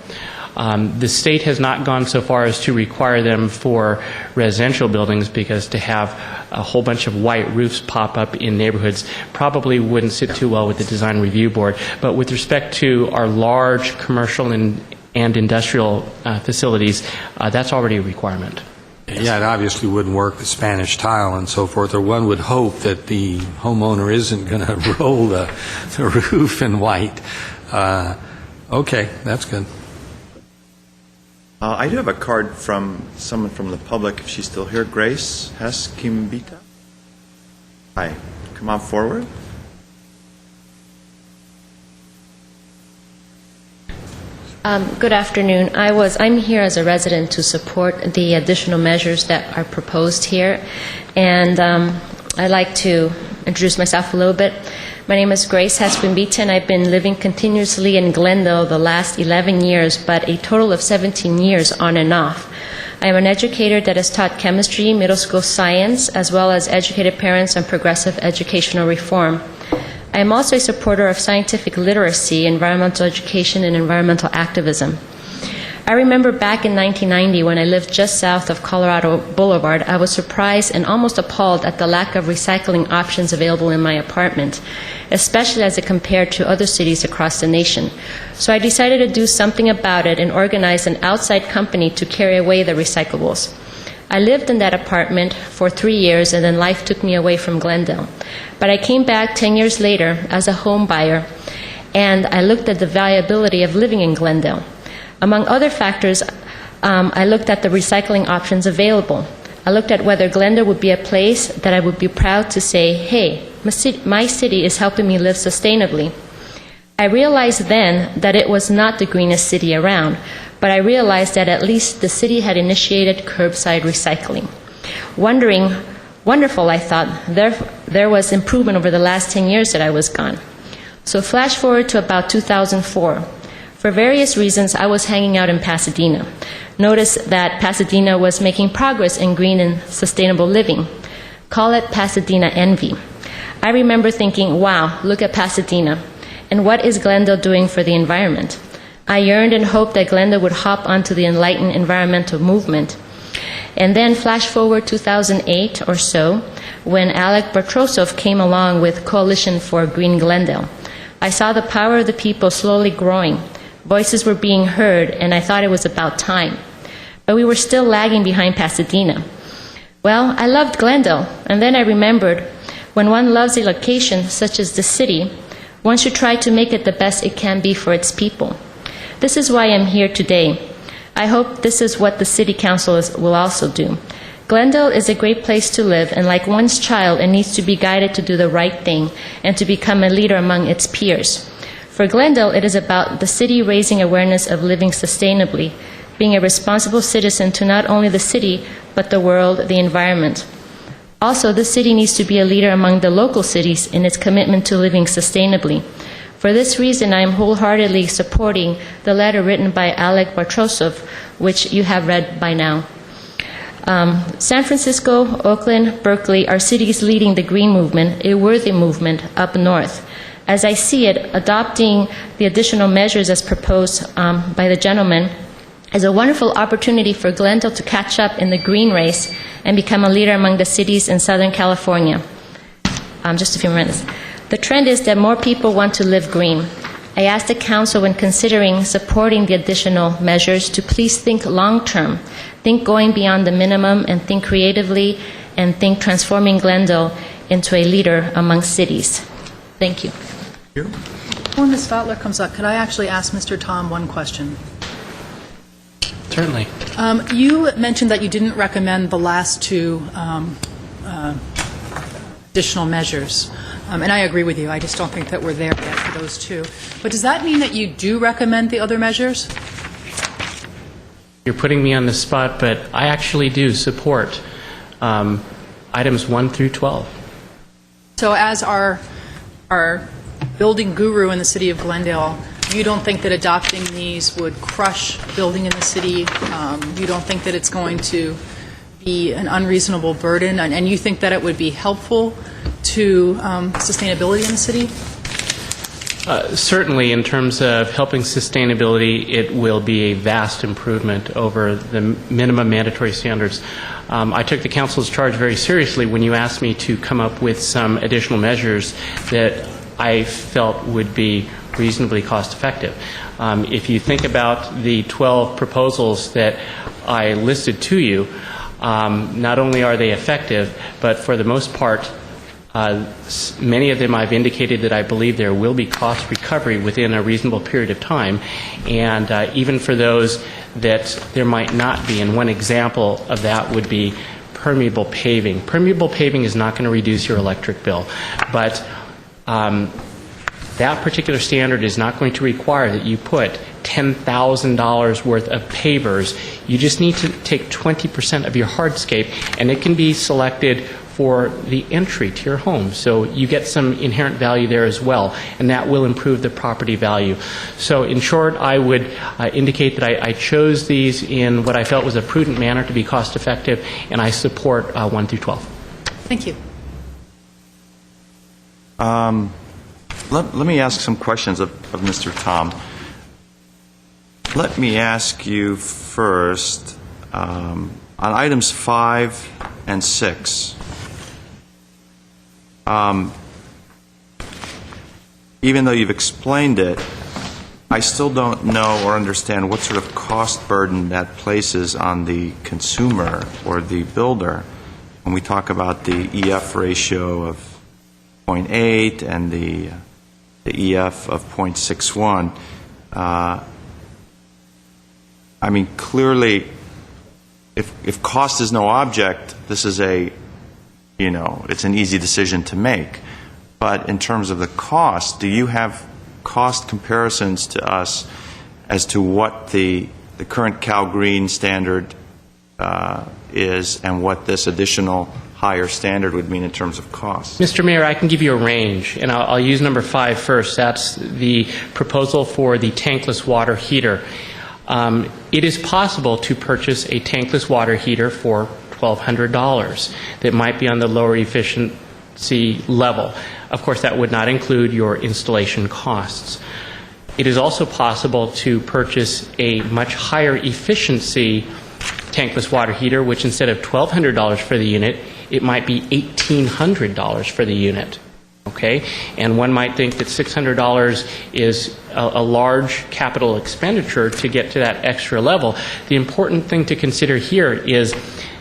The state has not gone so far as to require them for residential buildings, because to have a whole bunch of white roofs pop up in neighborhoods probably wouldn't sit too well with the Design Review Board. But with respect to our large commercial and industrial facilities, that's already a requirement. Yeah, it obviously wouldn't work with Spanish tile and so forth, or one would hope that the homeowner isn't going to roll the roof in white. Okay, that's good. I do have a card from someone from the public, if she's still here. Grace Hess Kimbita. Hi. Come on forward. Good afternoon. I'm here as a resident to support the additional measures that are proposed here, and I'd like to introduce myself a little bit. My name is Grace Hespin-Beaton. I've been living continuously in Glendale the last 11 years, but a total of 17 years on and off. I am an educator that has taught chemistry, middle school science, as well as educated parents on progressive educational reform. I am also a supporter of scientific literacy, environmental education, and environmental activism. I remember back in 1990 when I lived just south of Colorado Boulevard, I was surprised and almost appalled at the lack of recycling options available in my apartment, especially as it compared to other cities across the nation. So I decided to do something about it and organize an outside company to carry away the recyclables. I lived in that apartment for 3 years, and then life took me away from Glendale. But I came back 10 years later as a home buyer, and I looked at the viability of living in Glendale. Among other factors, I looked at the recycling options available. I looked at whether Glendale would be a place that I would be proud to say, hey, my city is helping me live sustainably. I realized then that it was not the greenest city around, but I realized that at least the city had initiated curbside recycling. Wonderful, I thought. There was improvement over the last 10 years that I was gone. So flash forward to about 2004. For various reasons, I was hanging out in Pasadena. Notice that Pasadena was making progress in green and sustainable living. Call it Pasadena envy. I remember thinking, wow, look at Pasadena. And what is Glendale doing for the environment? I yearned and hoped that Glendale would hop onto the enlightened environmental movement. And then flash forward 2008 or so, when Alec Bartrosov came along with Coalition for Green Glendale. I saw the power of the people slowly growing. Voices were being heard, and I thought it was about time. But we were still lagging behind Pasadena. Well, I loved Glendale, and then I remembered, when one loves a location such as the city, one should try to make it the best it can be for its people. This is why I'm here today. I hope this is what the City Council will also do. Glendale is a great place to live, and like one's child, it needs to be guided to do the right thing and to become a leader among its peers. For Glendale, it is about the city raising awareness of living sustainably, being a responsible citizen to not only the city, but the world, the environment. Also, the city needs to be a leader among the local cities in its commitment to living sustainably. For this reason, I am wholeheartedly supporting the letter written by Alec Bartrosov, which you have read by now. San Francisco, Oakland, Berkeley are cities leading the green movement, a worthy movement up north. As I see it, adopting the additional measures as proposed by the gentleman is a wonderful opportunity for Glendale to catch up in the green race and become a leader among the cities in Southern California. Just a few minutes. The trend is that more people want to live green. I ask the Council, when considering supporting the additional measures, to please think long-term, think going beyond the minimum, and think creatively, and think transforming Glendale into a leader among cities. Thank you. When Ms. Stotler comes up, could I actually ask Mr. Tom one question? Certainly. You mentioned that you didn't recommend the last two additional measures. And I agree with you. I just don't think that we're there yet for those two. But does that mean that you do recommend the other measures? You're putting me on the spot, but I actually do support items 1 through 12. So as our building guru in the city of Glendale, you don't think that adopting these would crush building in the city? You don't think that it's going to be an unreasonable burden? And you think that it would be helpful to sustainability in the city? Certainly, in terms of helping sustainability, it will be a vast improvement over the minimum mandatory standards. I took the Council's charge very seriously when you asked me to come up with some additional measures that I felt would be reasonably cost-effective. If you think about the 12 proposals that I listed to you, not only are they effective, but for the most part, many of them I've indicated that I believe there will be cost recovery within a reasonable period of time, and even for those that there might not be. And one example of that would be permeable paving. Permeable paving is not going to reduce your electric bill, but that particular standard is not going to require that you put $10,000 worth of pavers. You just need to take 20% of your hardscape, and it can be selected for the entry to your home. So you get some inherent value there as well, and that will improve the property value. So in short, I would indicate that I chose these in what I felt was a prudent manner to be cost effective, and I support 1 through 12. Thank you. Let me ask some questions of Mr. Tom. Let me ask you first, on items 5 and 6, even though you've explained it, I still don't know or understand what sort of cost burden that places on the consumer or the builder when we talk about the EF ratio of 0.8 and the EF of 0.61. I mean, clearly, if cost is no object, this is it's an easy decision to make. But in terms of the cost, do you have cost comparisons to us as to what the current Cal Green standard is and what this additional higher standard would mean in terms of cost? Mr. Mayor, I can give you a range, and I'll use number 5 first. That's the proposal for the tankless water heater. It is possible to purchase a tankless water heater for $1,200 that might be on the lower efficiency level. Of course, that would not include your installation costs. It is also possible to purchase a much higher efficiency tankless water heater, which instead of $1,200 for the unit, it might be $1,800 for the unit. Okay? And one might think that $600 is a large capital expenditure to get to that extra level. The important thing to consider here is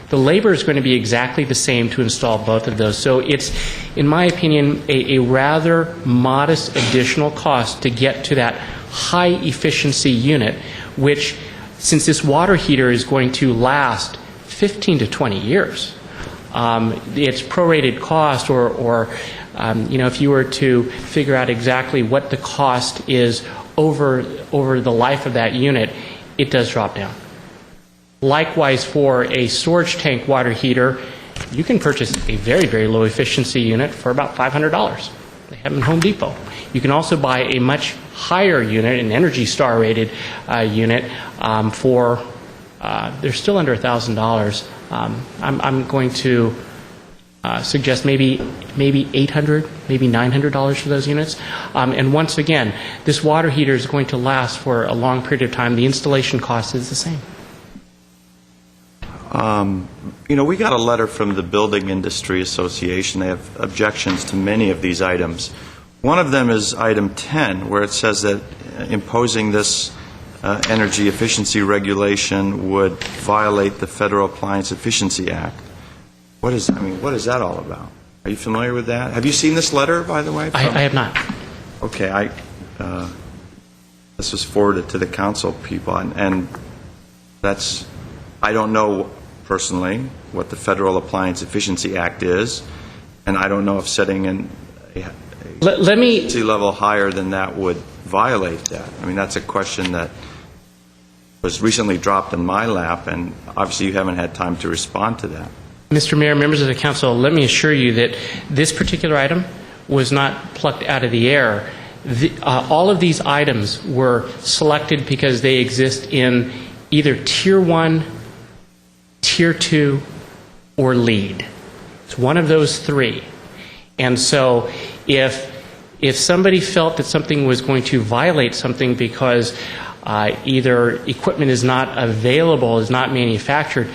the labor is going to be exactly the same to install both of those. So it's, in my opinion, a rather modest additional cost to get to that high efficiency unit, which, since this water heater is going to last 15 to 20 years, its prorated cost, or if you were to figure out exactly what the cost is over the life of that unit, it does drop down. Likewise, for a storage tank water heater, you can purchase a very, very low efficiency unit for about $500. They have them in Home Depot. You can also buy a much higher unit, an Energy Star rated unit, for they're still under $1,000. I'm going to suggest maybe $800, maybe $900 for those units. And once again, this water heater is going to last for a long period of time. The installation cost is the same. We got a letter from the Building Industry Association. They have objections to many of these items. One of them is item 10, where it says that imposing this energy efficiency regulation would violate the Federal Appliance Efficiency Act. What is that all about? Are you familiar with that? Have you seen this letter, by the way? I have not. Okay, this was forwarded to the council people, and that's, I don't know personally what the Federal Appliance Efficiency Act is, and I don't know if setting a efficiency level higher than that would violate that. I mean, that's a question that was recently dropped in my lap, and obviously you haven't had time to respond to that. Mr. Mayor, members of the council, let me assure you that this particular item was not plucked out of the air. All of these items were selected because they exist in either Tier 1, Tier 2, or LEED. It's one of those three. And so if somebody felt that something was going to violate something because either equipment is not available, is not manufactured,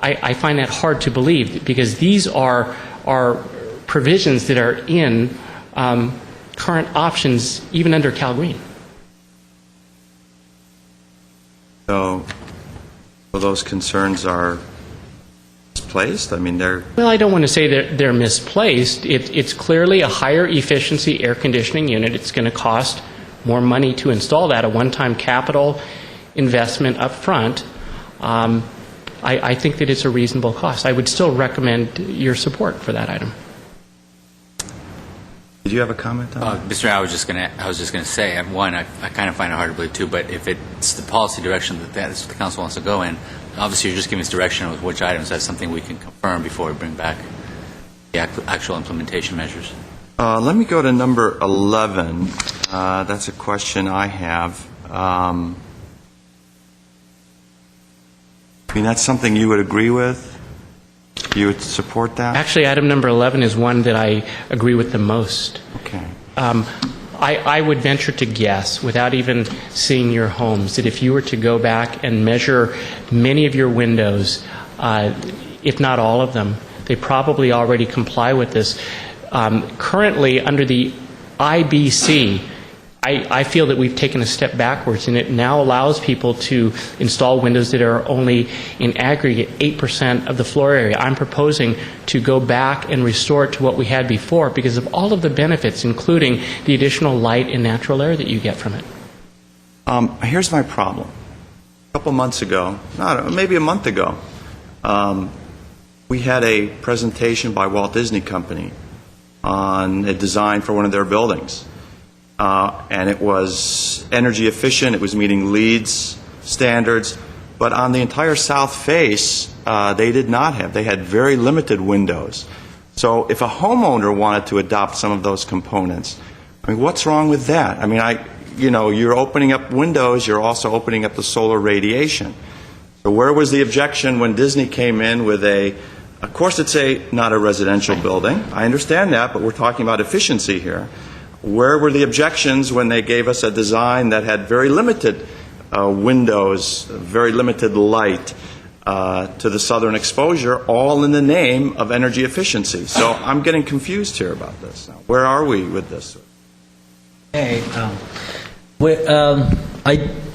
I find that hard to believe, because these are provisions that are in current options, even under Cal Green. So those concerns are misplaced? I mean, they're... Well, I don't want to say they're misplaced. It's clearly a higher efficiency air conditioning unit. It's going to cost more money to install that, a one-time capital investment up front. I think that it's a reasonable cost. I would still recommend your support for that item. Did you have a comment on that? Mr. Mayor, I was just going to say, one, I kind of find it hard to believe too, but if it's the policy direction that's what the council wants to go in, obviously you're just giving us direction with which items. That's something we can confirm before we bring back the actual implementation measures? Let me go to number 11. That's a question I have. I mean, that's something you would agree with? You would support that? Actually, item number 11 is one that I agree with the most. Okay. I would venture to guess, without even seeing your homes, that if you were to go back and measure many of your windows, if not all of them, they probably already comply with this. Currently, under the IBC, I feel that we've taken a step backwards, and it now allows people to install windows that are only, in aggregate, 8% of the floor area. I'm proposing to go back and restore it to what we had before because of all of the benefits, including the additional light and natural air that you get from it. Here's my problem. A couple months ago, maybe a month ago, we had a presentation by Walt Disney Company on a design for one of their buildings. And it was energy efficient, it was meeting LEED's standards, but on the entire south face, they did not have. They had very limited windows. So if a homeowner wanted to adopt some of those components, I mean, what's wrong with that? I mean, you're opening up windows, you're also opening up the solar radiation. So where was the objection when Disney came in with of course it's not a residential building, I understand that, but we're talking about efficiency here. Where were the objections when they gave us a design that had very limited windows, very limited light to the southern exposure, all in the name of energy efficiency? So I'm getting confused here about this. Where are we with this? Hey,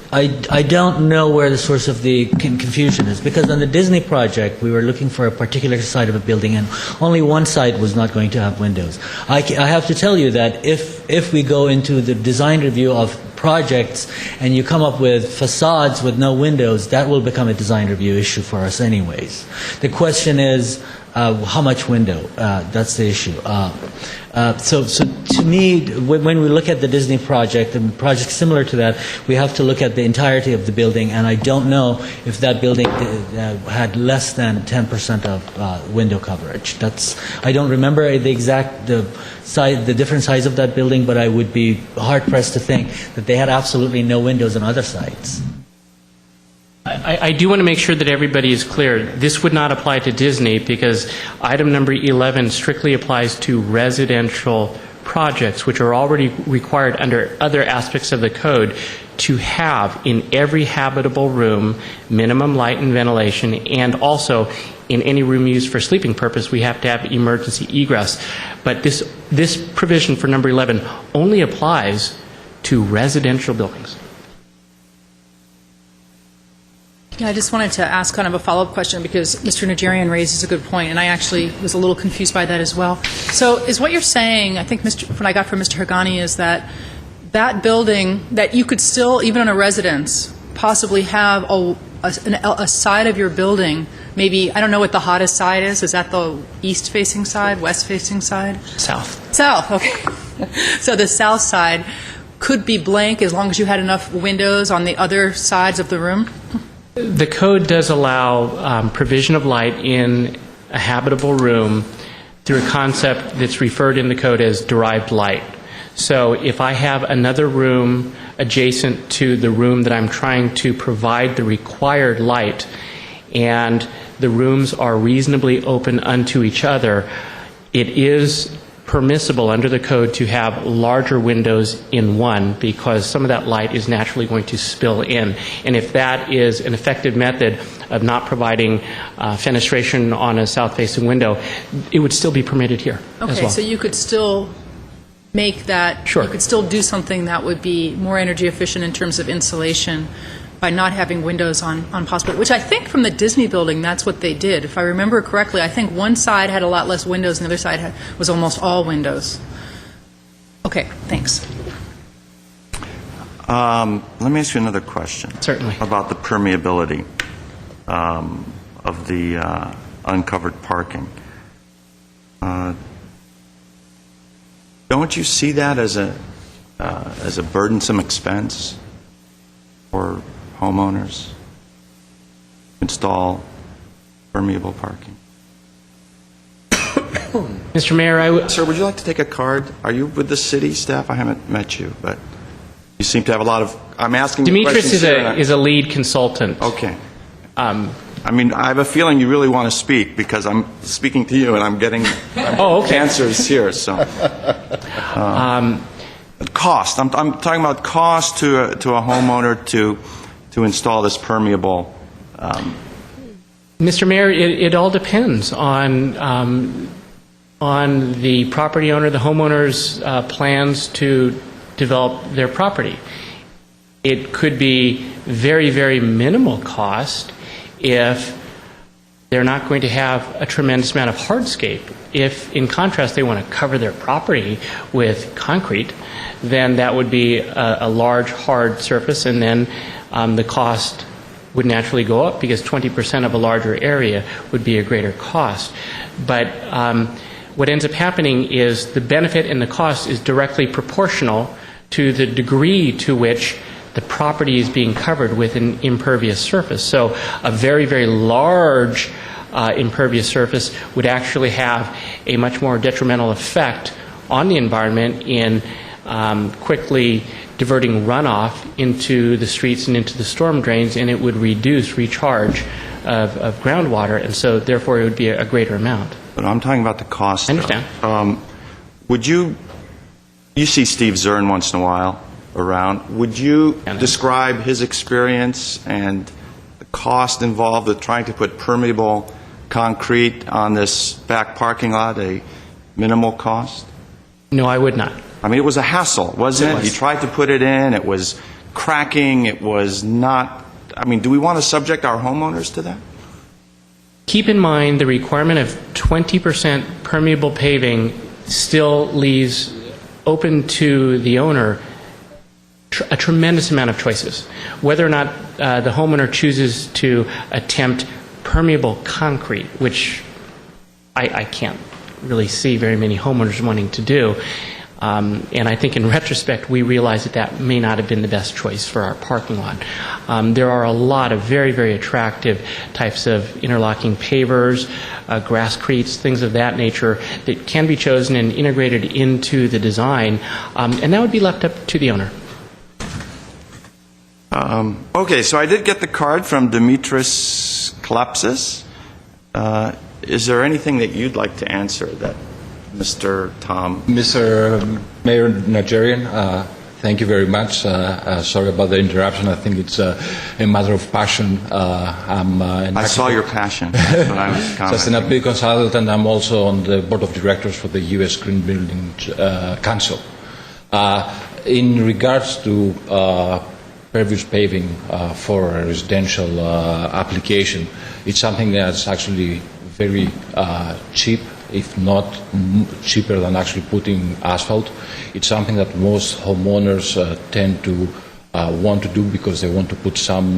I don't know where the source of the confusion is, because on the Disney project, we were looking for a particular side of a building, and only one side was not going to have windows. I have to tell you that if we go into the design review of projects and you come up with facades with no windows, that will become a design review issue for us anyways. The question is, how much window? That's the issue. So to me, when we look at the Disney project and projects similar to that, we have to look at the entirety of the building, and I don't know if that building had less than 10% of window coverage. I don't remember the exact the different size of that building, but I would be hard-pressed to think that they had absolutely no windows on other sites. I do want to make sure that everybody is clear. This would not apply to Disney because item number 11 strictly applies to residential projects, which are already required under other aspects of the code to have in every habitable room minimum light and ventilation, and also in any room used for sleeping purpose, we have to have emergency egress. But this provision for number 11 only applies to residential buildings. Yeah, I just wanted to ask kind of a follow-up question because Mr. Najarian raises a good point, and I actually was a little confused by that as well. So is what you're saying, I think what I got from Mr. Hagani is that building, that you could still, even in a residence, possibly have a side of your building, maybe, I don't know what the hottest side is that the east-facing side, west-facing side? South. South, okay. So the south side could be blank as long as you had enough windows on the other sides of the room? The code does allow provision of light in a habitable room through a concept that's referred in the code as derived light. So if I have another room adjacent to the room that I'm trying to provide the required light, and the rooms are reasonably open unto each other, it is permissible under the code to have larger windows in one because some of that light is naturally going to spill in. And if that is an effective method of not providing fenestration on a south-facing window, it would still be permitted here as Okay, well. so you could still make that, Sure. you could still do something that would be more energy efficient in terms of insulation by not having windows on possible, which I think from the Disney building, that's what they did. If I remember correctly, I think one side had a lot less windows and the other side was almost all windows. Okay, thanks. Let me ask you another question. Certainly. About the permeability of the uncovered parking. Don't you see that as a burdensome expense for homeowners install permeable parking? Mr. Mayor, Sir, would you like to take a card? Are you with the city staff? I haven't met you, but you seem to have a lot of, I'm asking you Demetrius questions here, and is a lead consultant. Okay. I mean, I have a feeling you really want to speak because I'm speaking to you and I'm getting answers here. So, cost. I'm talking about cost to a homeowner to install this permeable. Mr. Mayor, it all depends on the property owner, the homeowner's plans to develop their property. It could be very, very minimal cost if they're not going to have a tremendous amount of hardscape. If, in contrast, they want to cover their property with concrete, then that would be a large, hard surface, and then the cost would naturally go up because 20% of a larger area would be a greater cost. But what ends up happening is the benefit and the cost is directly proportional to the degree to which the property is being covered with an impervious surface. So a very, very large impervious surface would actually have a much more detrimental effect on the environment in quickly diverting runoff into the streets and into the storm drains, and it would reduce recharge of groundwater, and so therefore it would be a greater amount. But I'm talking about the cost. I understand. Would you see Steve Zern once in a while around. Would you describe his experience and the cost involved with trying to put permeable concrete on this back parking lot, a minimal cost? No, I would not. I mean, it was a hassle, wasn't it? He tried to put it in, it was cracking, it was not... I mean, do we want to subject our homeowners to that? Keep in mind the requirement of 20% permeable paving still leaves open to the owner a tremendous amount of choices. Whether or not the homeowner chooses to attempt permeable concrete, which I can't really see very many homeowners wanting to do. And I think in retrospect, we realize that that may not have been the best choice for our parking lot. There are a lot of very, very attractive types of interlocking pavers, grasscretes, things of that nature that can be chosen and integrated into the design, and that would be left up to the owner. Okay, so I did get the card from Dimitris Kalapsis. Is there anything that you'd like to answer that Mr. Tom? Mr. Mayor Nigerian, thank you very much. Sorry about the interruption. I think it's a matter of passion. I saw your passion. That's what I was commenting. Sustainability consultant. I'm also on the board of directors for the U.S. Green Building Council. In regards to pervious paving for a residential application, it's something that's actually very cheap, if not cheaper than actually putting asphalt. It's something that most homeowners tend to want to do because they want to put some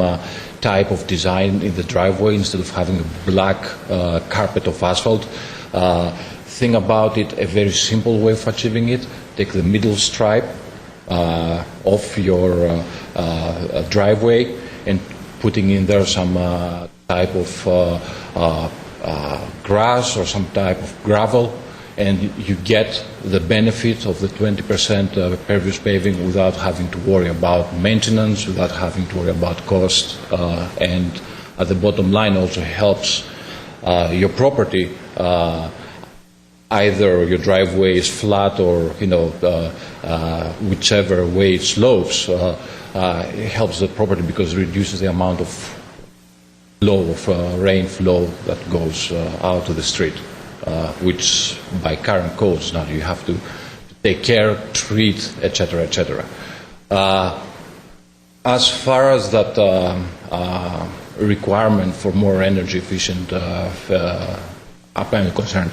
type of design in the driveway instead of having a black carpet of asphalt. Think about it, a very simple way of achieving it. Take the middle stripe off your driveway and putting in there some type of grass or some type of gravel, and you get the benefit of the 20% pervious paving without having to worry about maintenance, without having to worry about cost, and at the bottom line also helps your property. Either your driveway is flat or whichever way it slopes, it helps the property because it reduces the amount of flow of rain flow that goes out to the street, which by current codes now you have to take care, treat, etc., etc. As far as that requirement for more energy efficient apparently concerned,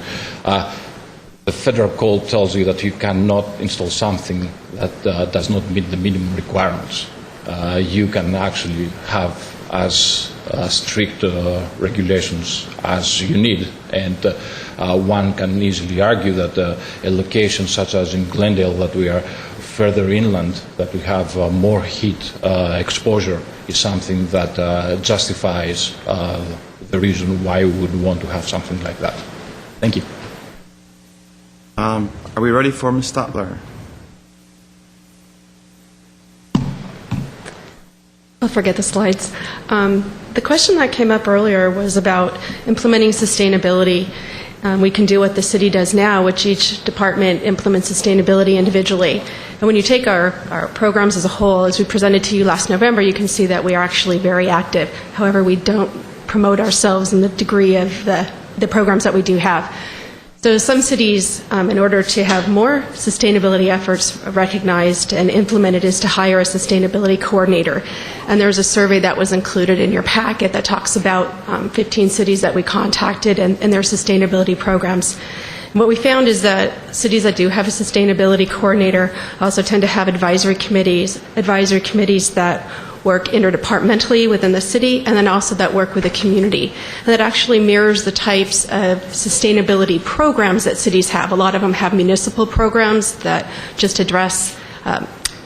the federal code tells you that you cannot install something that does not meet the minimum requirements. You can actually have as strict regulations as you need, and one can easily argue that a location such as in Glendale, that we are further inland, that we have more heat exposure, is something that justifies the reason why we would want to have something like that. Thank you. Are we ready for Ms. Stotler? I'll forget the slides. The question that came up earlier was about implementing sustainability. We can do what the city does now, which each department implements sustainability individually. And when you take our programs as a whole, as we presented to you last November, you can see that we are actually very active. However, we don't promote ourselves in the degree of the programs that we do have. So some cities, in order to have more sustainability efforts recognized and implemented, is to hire a sustainability coordinator. And there's a survey that was included in your packet that talks about 15 cities that we contacted and their sustainability programs. And what we found is that cities that do have a sustainability coordinator also tend to have advisory committees that work interdepartmentally within the city, and then also that work with the community. And that actually mirrors the types of sustainability programs that cities have. A lot of them have municipal programs that just address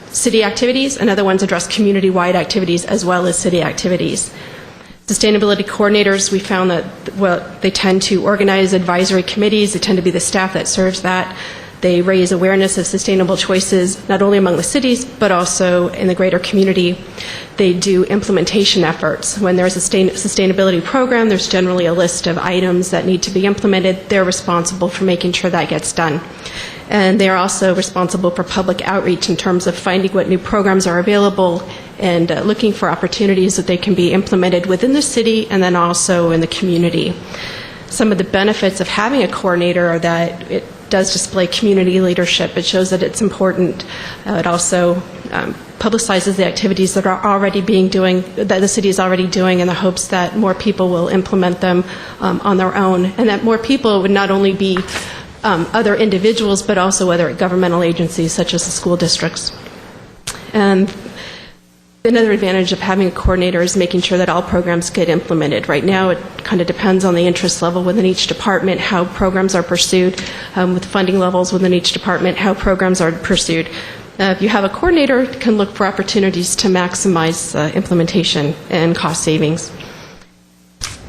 city activities, and other ones address community-wide activities as well as city activities. Sustainability coordinators, we found that they tend to organize advisory committees. They tend to be the staff that serves that. They raise awareness of sustainable choices, not only among the cities, but also in the greater community. They do implementation efforts. When there's a sustainability program, there's generally a list of items that need to be implemented. They're responsible for making sure that gets done. And they are also responsible for public outreach in terms of finding what new programs are available and looking for opportunities that they can be implemented within the city and then also in the community. Some of the benefits of having a coordinator are that it does display community leadership. It shows that it's important. It also publicizes the activities that are already that the city is already doing, in the hopes that more people will implement them on their own, and that more people would not only be other individuals, but also other governmental agencies such as the school districts. And another advantage of having a coordinator is making sure that all programs get implemented. Right now, it kind of depends on the interest level within each department, how programs are pursued, with funding levels within each department, how programs are pursued. If you have a coordinator, you can look for opportunities to maximize implementation and cost savings.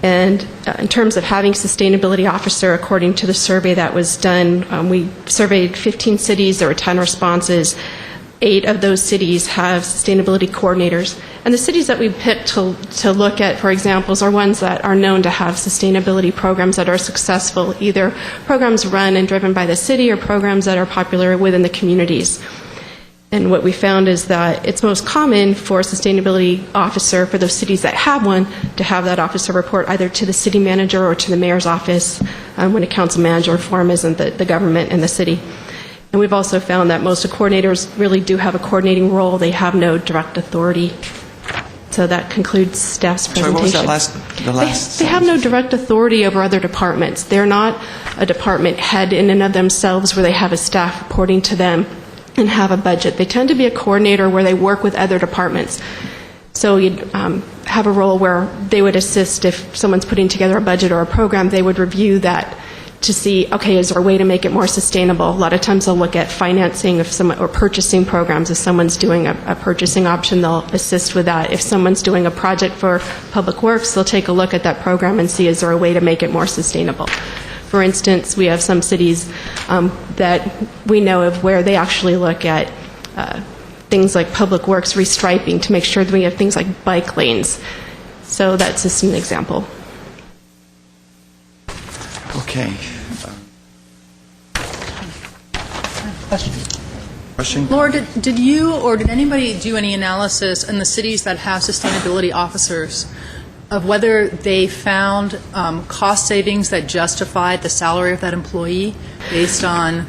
And in terms of having sustainability officer, according to the survey that was done, we surveyed 15 cities. There were 10 responses. 8 of those cities have sustainability coordinators. And the cities that we picked to look at, for examples, are ones that are known to have sustainability programs that are successful, either programs run and driven by the city or programs that are popular within the communities. And what we found is that it's most common for a sustainability officer, for those cities that have one, to have that officer report either to the city manager or to the mayor's office when a council manager form isn't the government in the city. And we've also found that most coordinators really do have a coordinating role. They have no direct authority. So that concludes staff's presentation. Sorry, what was the last They have no direct authority over other departments. They're not a department head in and of themselves where they have a staff reporting to them and have a budget. They tend to be a coordinator where they work with other departments. So you'd have a role where they would assist if someone's putting together a budget or a program. They would review that to see, okay, is there a way to make it more sustainable? A lot of times they'll look at financing or purchasing programs. If someone's doing a purchasing option, they'll assist with that. If someone's doing a project for Public Works, they'll take a look at that program and see, is there a way to make it more sustainable? For instance, we have some cities that we know of where they actually look at things like Public Works restriping to make sure that we have things like bike lanes. So that's just an example. Okay. Question? Laura, did you or did anybody do any analysis in the cities that have sustainability officers of whether they found cost savings that justified the salary of that employee based on,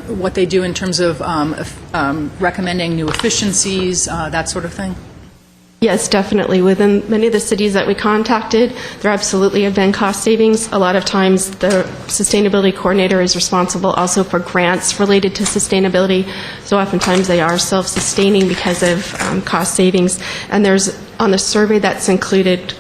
what they do in terms of recommending new efficiencies, that sort of thing? Yes, definitely. Within many of the cities that we contacted, there absolutely have been cost savings. A lot of times the sustainability coordinator is responsible also for grants related to sustainability, so oftentimes they are self-sustaining because of cost savings. And there's, on the survey that's included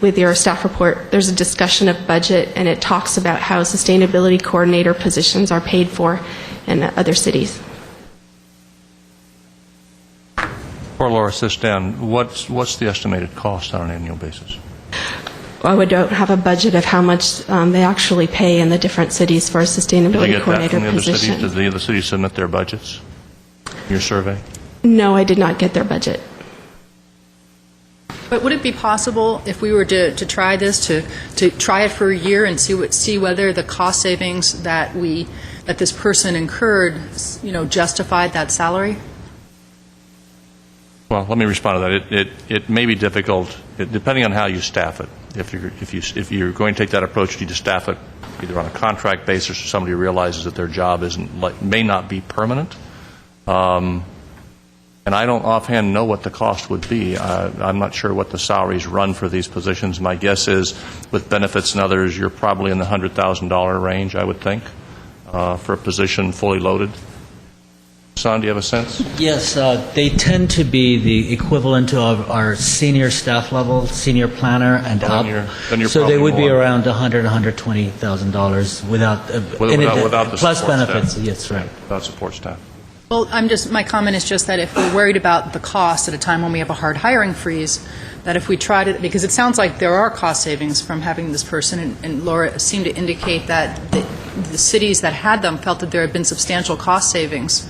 with your staff report, there's a discussion of budget, and it talks about how sustainability coordinator positions are paid for in other cities. Before Laura sits down, what's the estimated cost on an annual basis? don't have a budget of how much they actually pay in the different cities for a Did you sustainability get that coordinator from the other cities? position. Did the other cities submit their budgets? Your survey? No, I did not get their budget. But would it be possible, if we were to try this, to try it for a year and see whether the cost savings that this person incurred, justified that salary? Well, let me respond to that. It may be difficult, depending on how you staff it. If you're going to take that approach, you need to staff it either on a contract basis or somebody realizes that their job may not be permanent. And I don't offhand know what the cost would be. I'm not sure what the salaries run for these positions. My guess is, with benefits and others, you're probably in the $100,000 range, I would think, for a position fully loaded. Son, do you have a sense? Yes, they tend to be the equivalent of our senior staff level, senior planner and up. Then you're So they would be more. around $120,000 without the plus support benefits. staff. Yes, right. Without support staff. Well, my comment is just that if we're worried about the cost at a time when we have a hard hiring freeze, that if we tried it, because it sounds like there are cost savings from having this person, and Laura seemed to indicate that the cities that had them felt that there had been substantial cost savings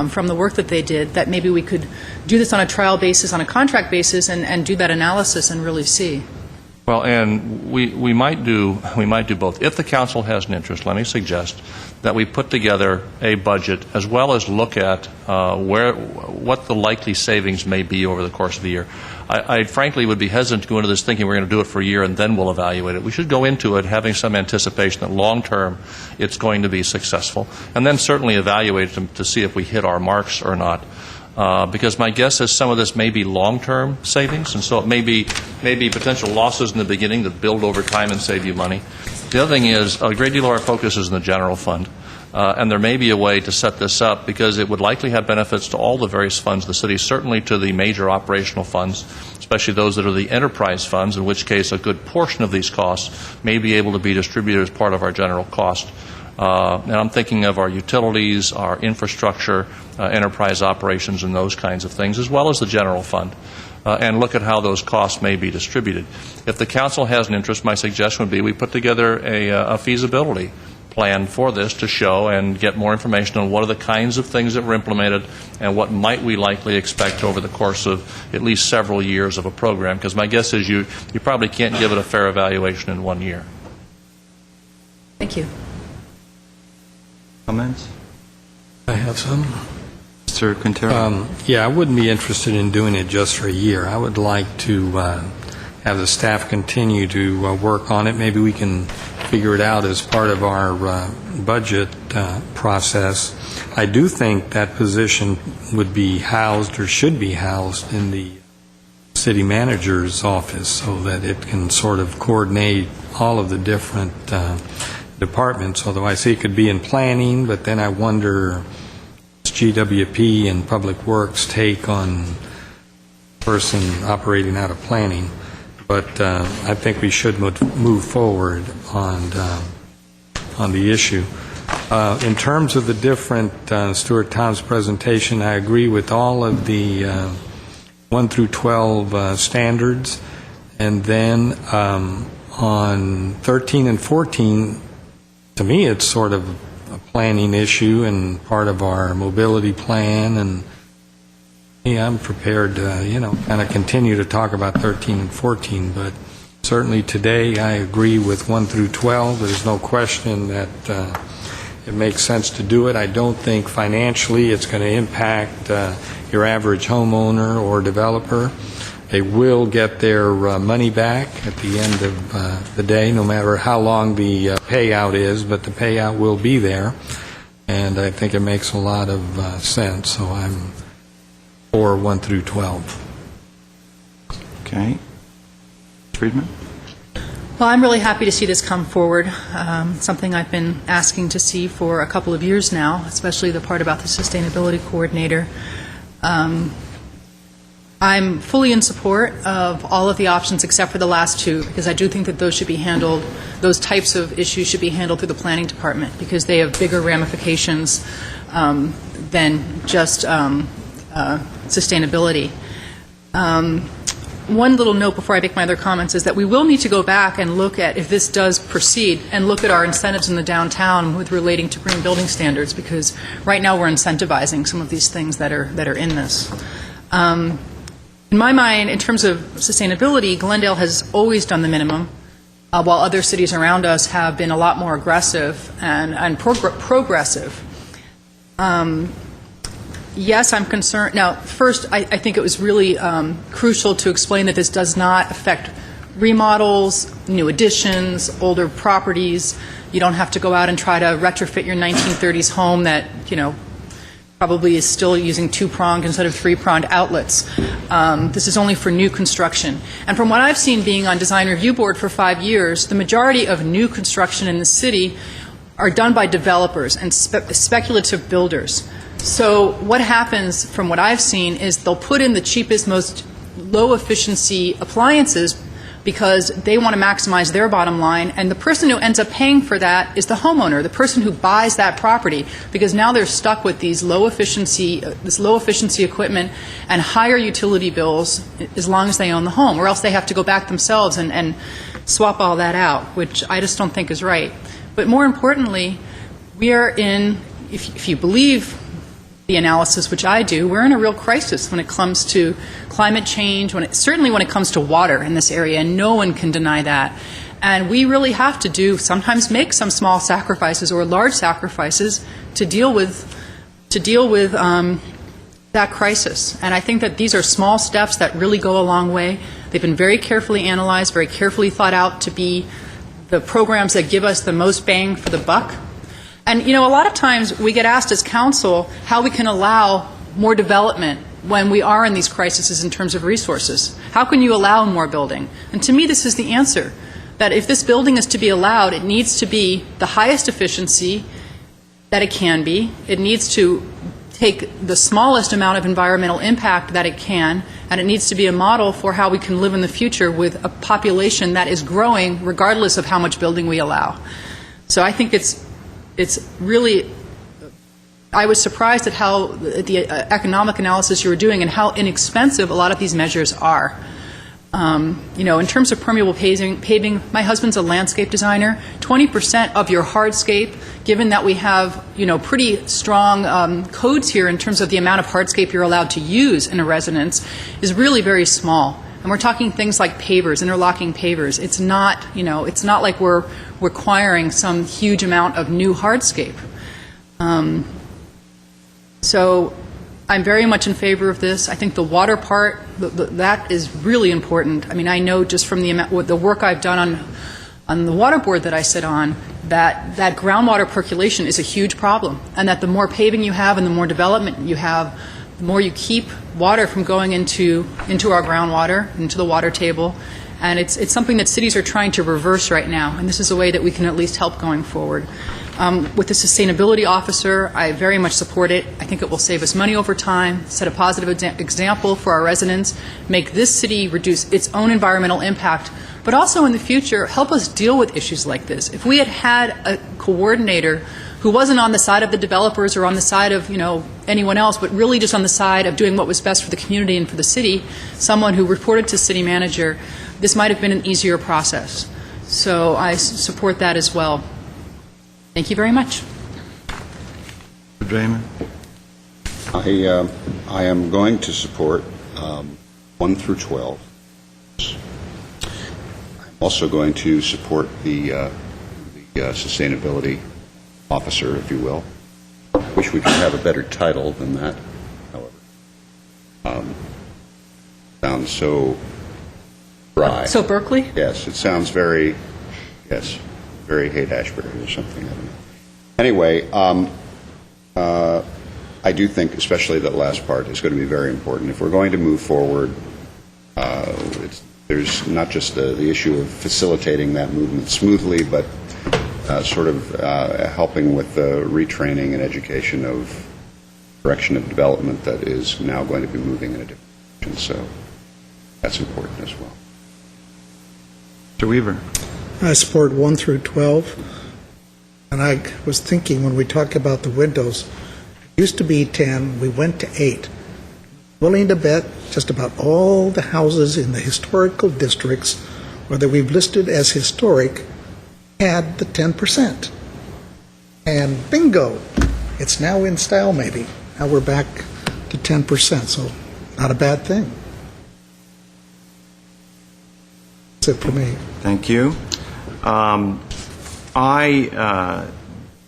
from the work that they did, that maybe we could do this on a trial basis, on a contract basis, and do that analysis and really see. Well, and we might do both. If the council has an interest, let me suggest that we put together a budget as well as look at what the likely savings may be over the course of the year. I frankly would be hesitant to go into this thinking we're going to do it for a year and then we'll evaluate it. We should go into it having some anticipation that long term it's going to be successful, and then certainly evaluate it to see if we hit our marks or not. Because my guess is some of this may be long-term savings, and so it may be potential losses in the beginning that build over time and save you money. The other thing is a great deal of our focus is in the general fund, and there may be a way to set this up because it would likely have benefits to all the various funds of the city, certainly to the major operational funds, especially those that are the enterprise funds, in which case a good portion of these costs may be able to be distributed as part of our general cost. And I'm thinking of our utilities, our infrastructure, enterprise operations, and those kinds of things, as well as the general fund, and look at how those costs may be distributed. If the council has an interest, my suggestion would be we put together a feasibility plan for this to show and get more information on what are the kinds of things that were implemented and what might we likely expect over the course of at least several years of a program, because my guess is you probably can't give it a fair evaluation in 1 year. Thank you. Comments? I have some. Mr. Quintero? Yeah, I wouldn't be interested in doing it just for a year. I would like to have the staff continue to work on it. Maybe we can figure it out as part of our budget process. I do think that position would be housed or should be housed in the city manager's office so that it can sort of coordinate all of the different departments, although I see it could be in planning, but then I wonder GWP and Public Works take on person operating out of planning. But I think we should move forward on the issue. In terms of the different, Stuart Tom's presentation, I agree with all of the 1 through 12 standards. And then on 13 and 14, to me, it's sort of a planning issue and part of our mobility plan. And yeah, I'm prepared to, kind of continue to talk about 13 and 14. But certainly today, I agree with 1 through 12. There's no question that it makes sense to do it. I don't think financially it's going to impact your average homeowner or developer. They will get their money back at the end of the day, no matter how long the payout is, but the payout will be there, and I think it makes a lot of sense, so I'm for 1 through 12. Okay. Friedman? Well, I'm really happy to see this come forward, something I've been asking to see for a couple of years now, especially the part about the sustainability coordinator. I'm fully in support of all of the options except for the last two, because I do think that those should be handled, those types of issues should be handled through the planning department, because they have bigger ramifications than just sustainability. one little note before I make my other comments is that we will need to go back and look at, if this does proceed, and look at our incentives in the downtown with relating to green building standards, because right now we're incentivizing some of these things that are in this. In my mind, in terms of sustainability, Glendale has always done the minimum, while other cities around us have been a lot more aggressive and progressive. Yes, I'm concerned. Now, first, I think it was really crucial to explain that this does not affect remodels, new additions, older properties. You don't have to go out and try to retrofit your 1930s home that, probably is still using two-pronged instead of three-pronged outlets. This is only for new construction. And from what I've seen being on Design Review Board for 5 years, the majority of new construction in the city are done by developers and speculative builders. So what happens, from what I've seen, is they'll put in the cheapest, most low-efficiency appliances because they want to maximize their bottom line, and the person who ends up paying for that is the homeowner, the person who buys that property, because now they're stuck with these this low-efficiency equipment and higher utility bills as long as they own the home, or else they have to go back themselves and swap all that out, which I just don't think is right. But more importantly, we are in, if you believe the analysis, which I do, we're in a real crisis when it comes to climate change, certainly when it comes to water in this area, and no one can deny that. And we really have to sometimes make some small sacrifices or large sacrifices to deal with that crisis. And I think that these are small steps that really go a long way. They've been very carefully analyzed, very carefully thought out to be the programs that give us the most bang for the buck. And, a lot of times we get asked as council how we can allow more development when we are in these crises in terms of resources. How can you allow more building? And to me, this is the answer, that if this building is to be allowed, it needs to be the highest efficiency that it can be. It needs to take the smallest amount of environmental impact that it can, and it needs to be a model for how we can live in the future with a population that is growing regardless of how much building we allow. So I think it's really, I was surprised at how the economic analysis you were doing and how inexpensive a lot of these measures are. In terms of permeable paving, my husband's a landscape designer. 20% of your hardscape, given that we have, pretty strong codes here in terms of the amount of hardscape you're allowed to use in a residence, is really very small. And we're talking things like pavers, interlocking pavers. It's not, it's not like we're requiring some huge amount of new hardscape. So I'm very much in favor of this. I think the water part, that is really important. I mean, I know just from the work I've done on the water board that I sit on, that groundwater percolation is a huge problem, and that the more paving you have and the more development you have, the more you keep water from going into our groundwater, into the water table. And it's something that cities are trying to reverse right now, and this is a way that we can at least help going forward. With the sustainability officer, I very much support it. I think it will save us money over time, set a positive example for our residents, make this city reduce its own environmental impact, but also in the future help us deal with issues like this. If we had a coordinator who wasn't on the side of the developers or on the side of anyone else, but really just on the side of doing what was best for the community and for the city, someone who reported to city manager, this might have been an easier process. So I support that as well. Thank you very much. Mr. Draymond? I am going to support 1 through 12. I'm also going to support the sustainability officer, if you will. I wish we could have a better title than that, however. Sounds so dry. So Berkeley? Yes, it sounds very Haight-Ashbury or something. I don't know. Anyway, I do think especially that last part is going to be very important. If we're going to move forward, there's not just the issue of facilitating that movement smoothly, but sort of helping with the retraining and education of direction of development that is now going to be moving in a different direction. So that's important as well. Mr. Weaver? I support 1 through 12. And I was thinking when we talk about the windows, it used to be 10, we went to 8. willing to bet just about all the houses in the historical districts, whether we've listed as historic, had the 10%. And bingo, it's now in style maybe. Now we're back to 10%, so not a bad thing. That's it for me. Thank you. I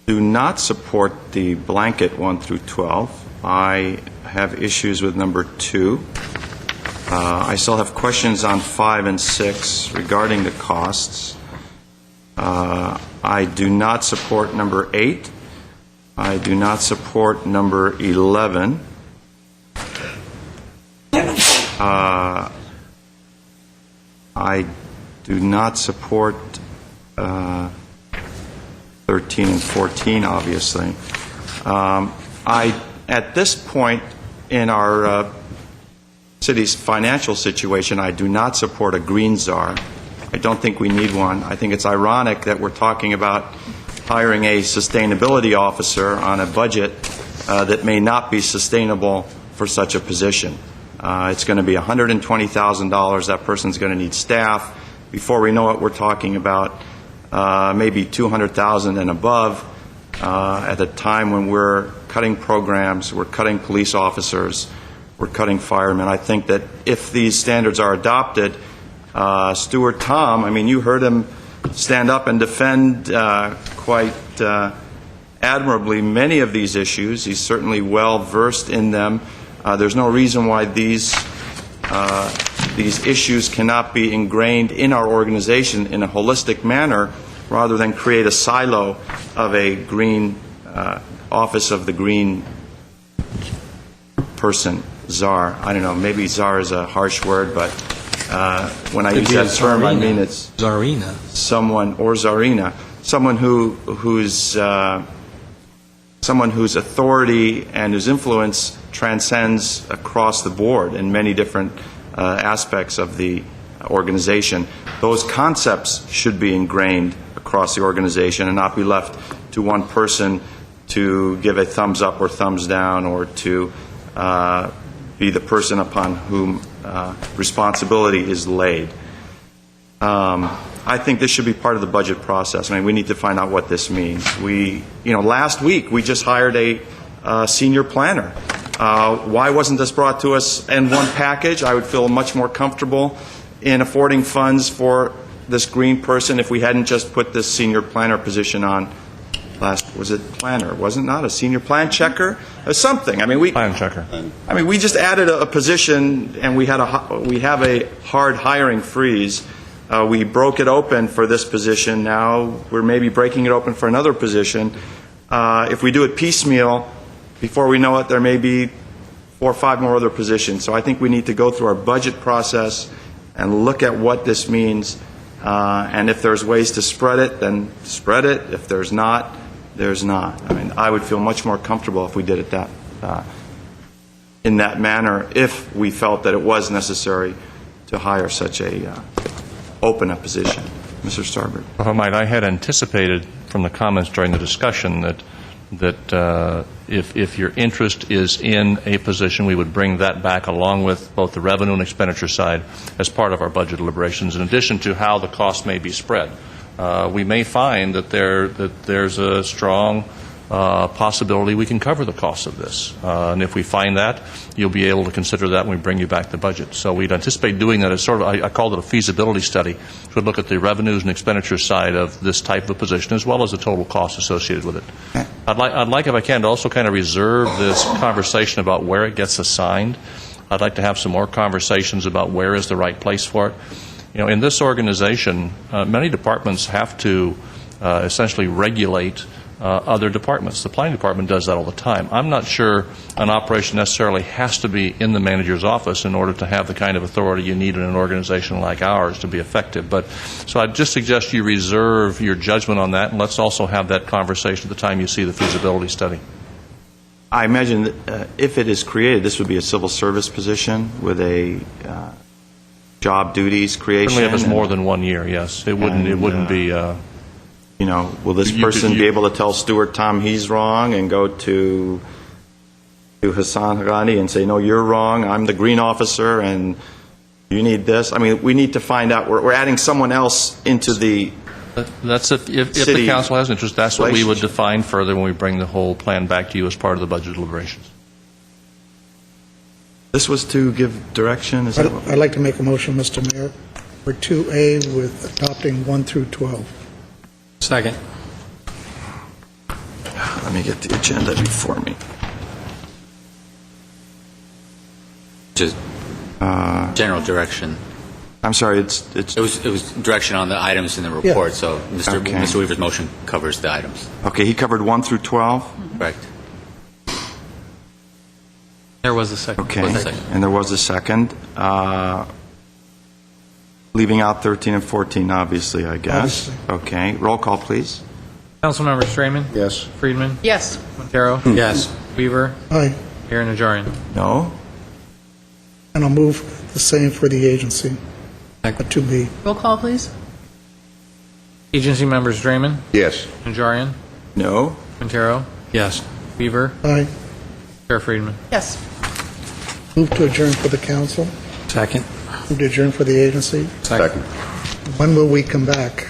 do not support the blanket 1 through 12. I have issues with number 2. I still have questions on 5 and 6 regarding the costs. I do not support number 8. I do not support number 11. I do not support 13 and 14, obviously. At this point in our city's financial situation, I do not support a green czar. I don't think we need one. I think it's ironic that we're talking about hiring a sustainability officer on a budget that may not be sustainable for such a position. It's going to be $120,000. That person's going to need staff. Before we know it, we're talking about maybe $200,000 and above at a time when we're cutting programs, we're cutting police officers, we're cutting firemen. I think that if these standards are adopted, Stuart Tom, I mean, you heard him stand up and defend quite admirably many of these issues. He's certainly well versed in them. There's no reason why these issues cannot be ingrained in our organization in a holistic manner rather than create a silo of a green office of the green person, czar. I don't know, maybe czar is a harsh word, but when I use that term, I mean it's Czarina. Someone, or czarina, someone whose authority and whose influence transcends across the board in many different aspects of the organization. Those concepts should be ingrained across the organization and not be left to one person to give a thumbs up or thumbs down or to be the person upon whom responsibility is laid. I think this should be part of the budget process. I mean, we need to find out what this means. Last week we just hired a senior planner. Why wasn't this brought to us in one package? I would feel much more comfortable in affording funds for this green person if we hadn't just put this senior planner position on was it planner? Wasn't not a senior plan checker? Something. I mean, plan checker. I mean, we just added a position, and we have a hard hiring freeze. We broke it open for this position. Now we're maybe breaking it open for another position. If we do it piecemeal, before we know it, there may be 4 or 5 more other positions. So I think we need to go through our budget process and look at what this means. And if there's ways to spread it, then spread it. If there's not, there's not. I mean, I would feel much more comfortable if we did it in that manner if we felt that it was necessary to hire such open a position. Mr. Starbird. If I might, I had anticipated from the comments during the discussion that if your interest is in a position, we would bring that back along with both the revenue and expenditure side as part of our budget deliberations, in addition to how the cost may be spread. We may find that there's a strong possibility we can cover the cost of this. And if we find that, you'll be able to consider that when we bring you back the budget. So we'd anticipate doing that as sort of, I called it a feasibility study, which would look at the revenues and expenditure side of this type of position as well as the total cost associated with it. I'd like, if I can, to also kind of reserve this conversation about where it gets assigned. I'd like to have some more conversations about where is the right place for it. In this organization, many departments have to essentially regulate other departments. The planning department does that all the time. I'm not sure an operation necessarily has to be in the manager's office in order to have the kind of authority you need in an organization like ours to be effective. So I'd just suggest you reserve your judgment on that, and let's also have that conversation at the time you see the feasibility study. I imagine that if it is created, this would be a civil service position with a job duties creation. Certainly if it's more than 1 year, yes. It wouldn't be... will this person be able to tell Stuart Tom he's wrong and go to to Hassan Harani and say, no, you're wrong, I'm the green officer, and you need this? I mean, we need to find out, we're adding someone else into the That's if the City council has interest, that's what we would relationship. define further when we bring the whole plan back to you as part of the budget deliberations. This was to give direction? Is that what- I'd like to make a motion, Mr. Mayor, for 2A with adopting 1 through 12. Second. Let me get the agenda before me. Just general direction. I'm sorry, it's It was direction on the items in the report, so Okay. Mr. Weaver's motion covers the items. okay, he covered 1 through 12? Correct. There was a second. Okay, Was a second. and there was a second. Leaving out 13 and 14, obviously, I guess. Okay, roll call, please. Councilmembers Draymond, Yes. Friedman, Yes. Quintero, Yes. Weaver, Aye. Mayor Najarian. No? And I'll move the same for the agency, 2B. Roll call, please. Agency members Draymond, Yes. Najarian, No? Quintero, Yes. Weaver, Aye. Chair Friedman. Yes. Move to adjourn for the council. Second. Move to adjourn for the agency. Second. When will we come back?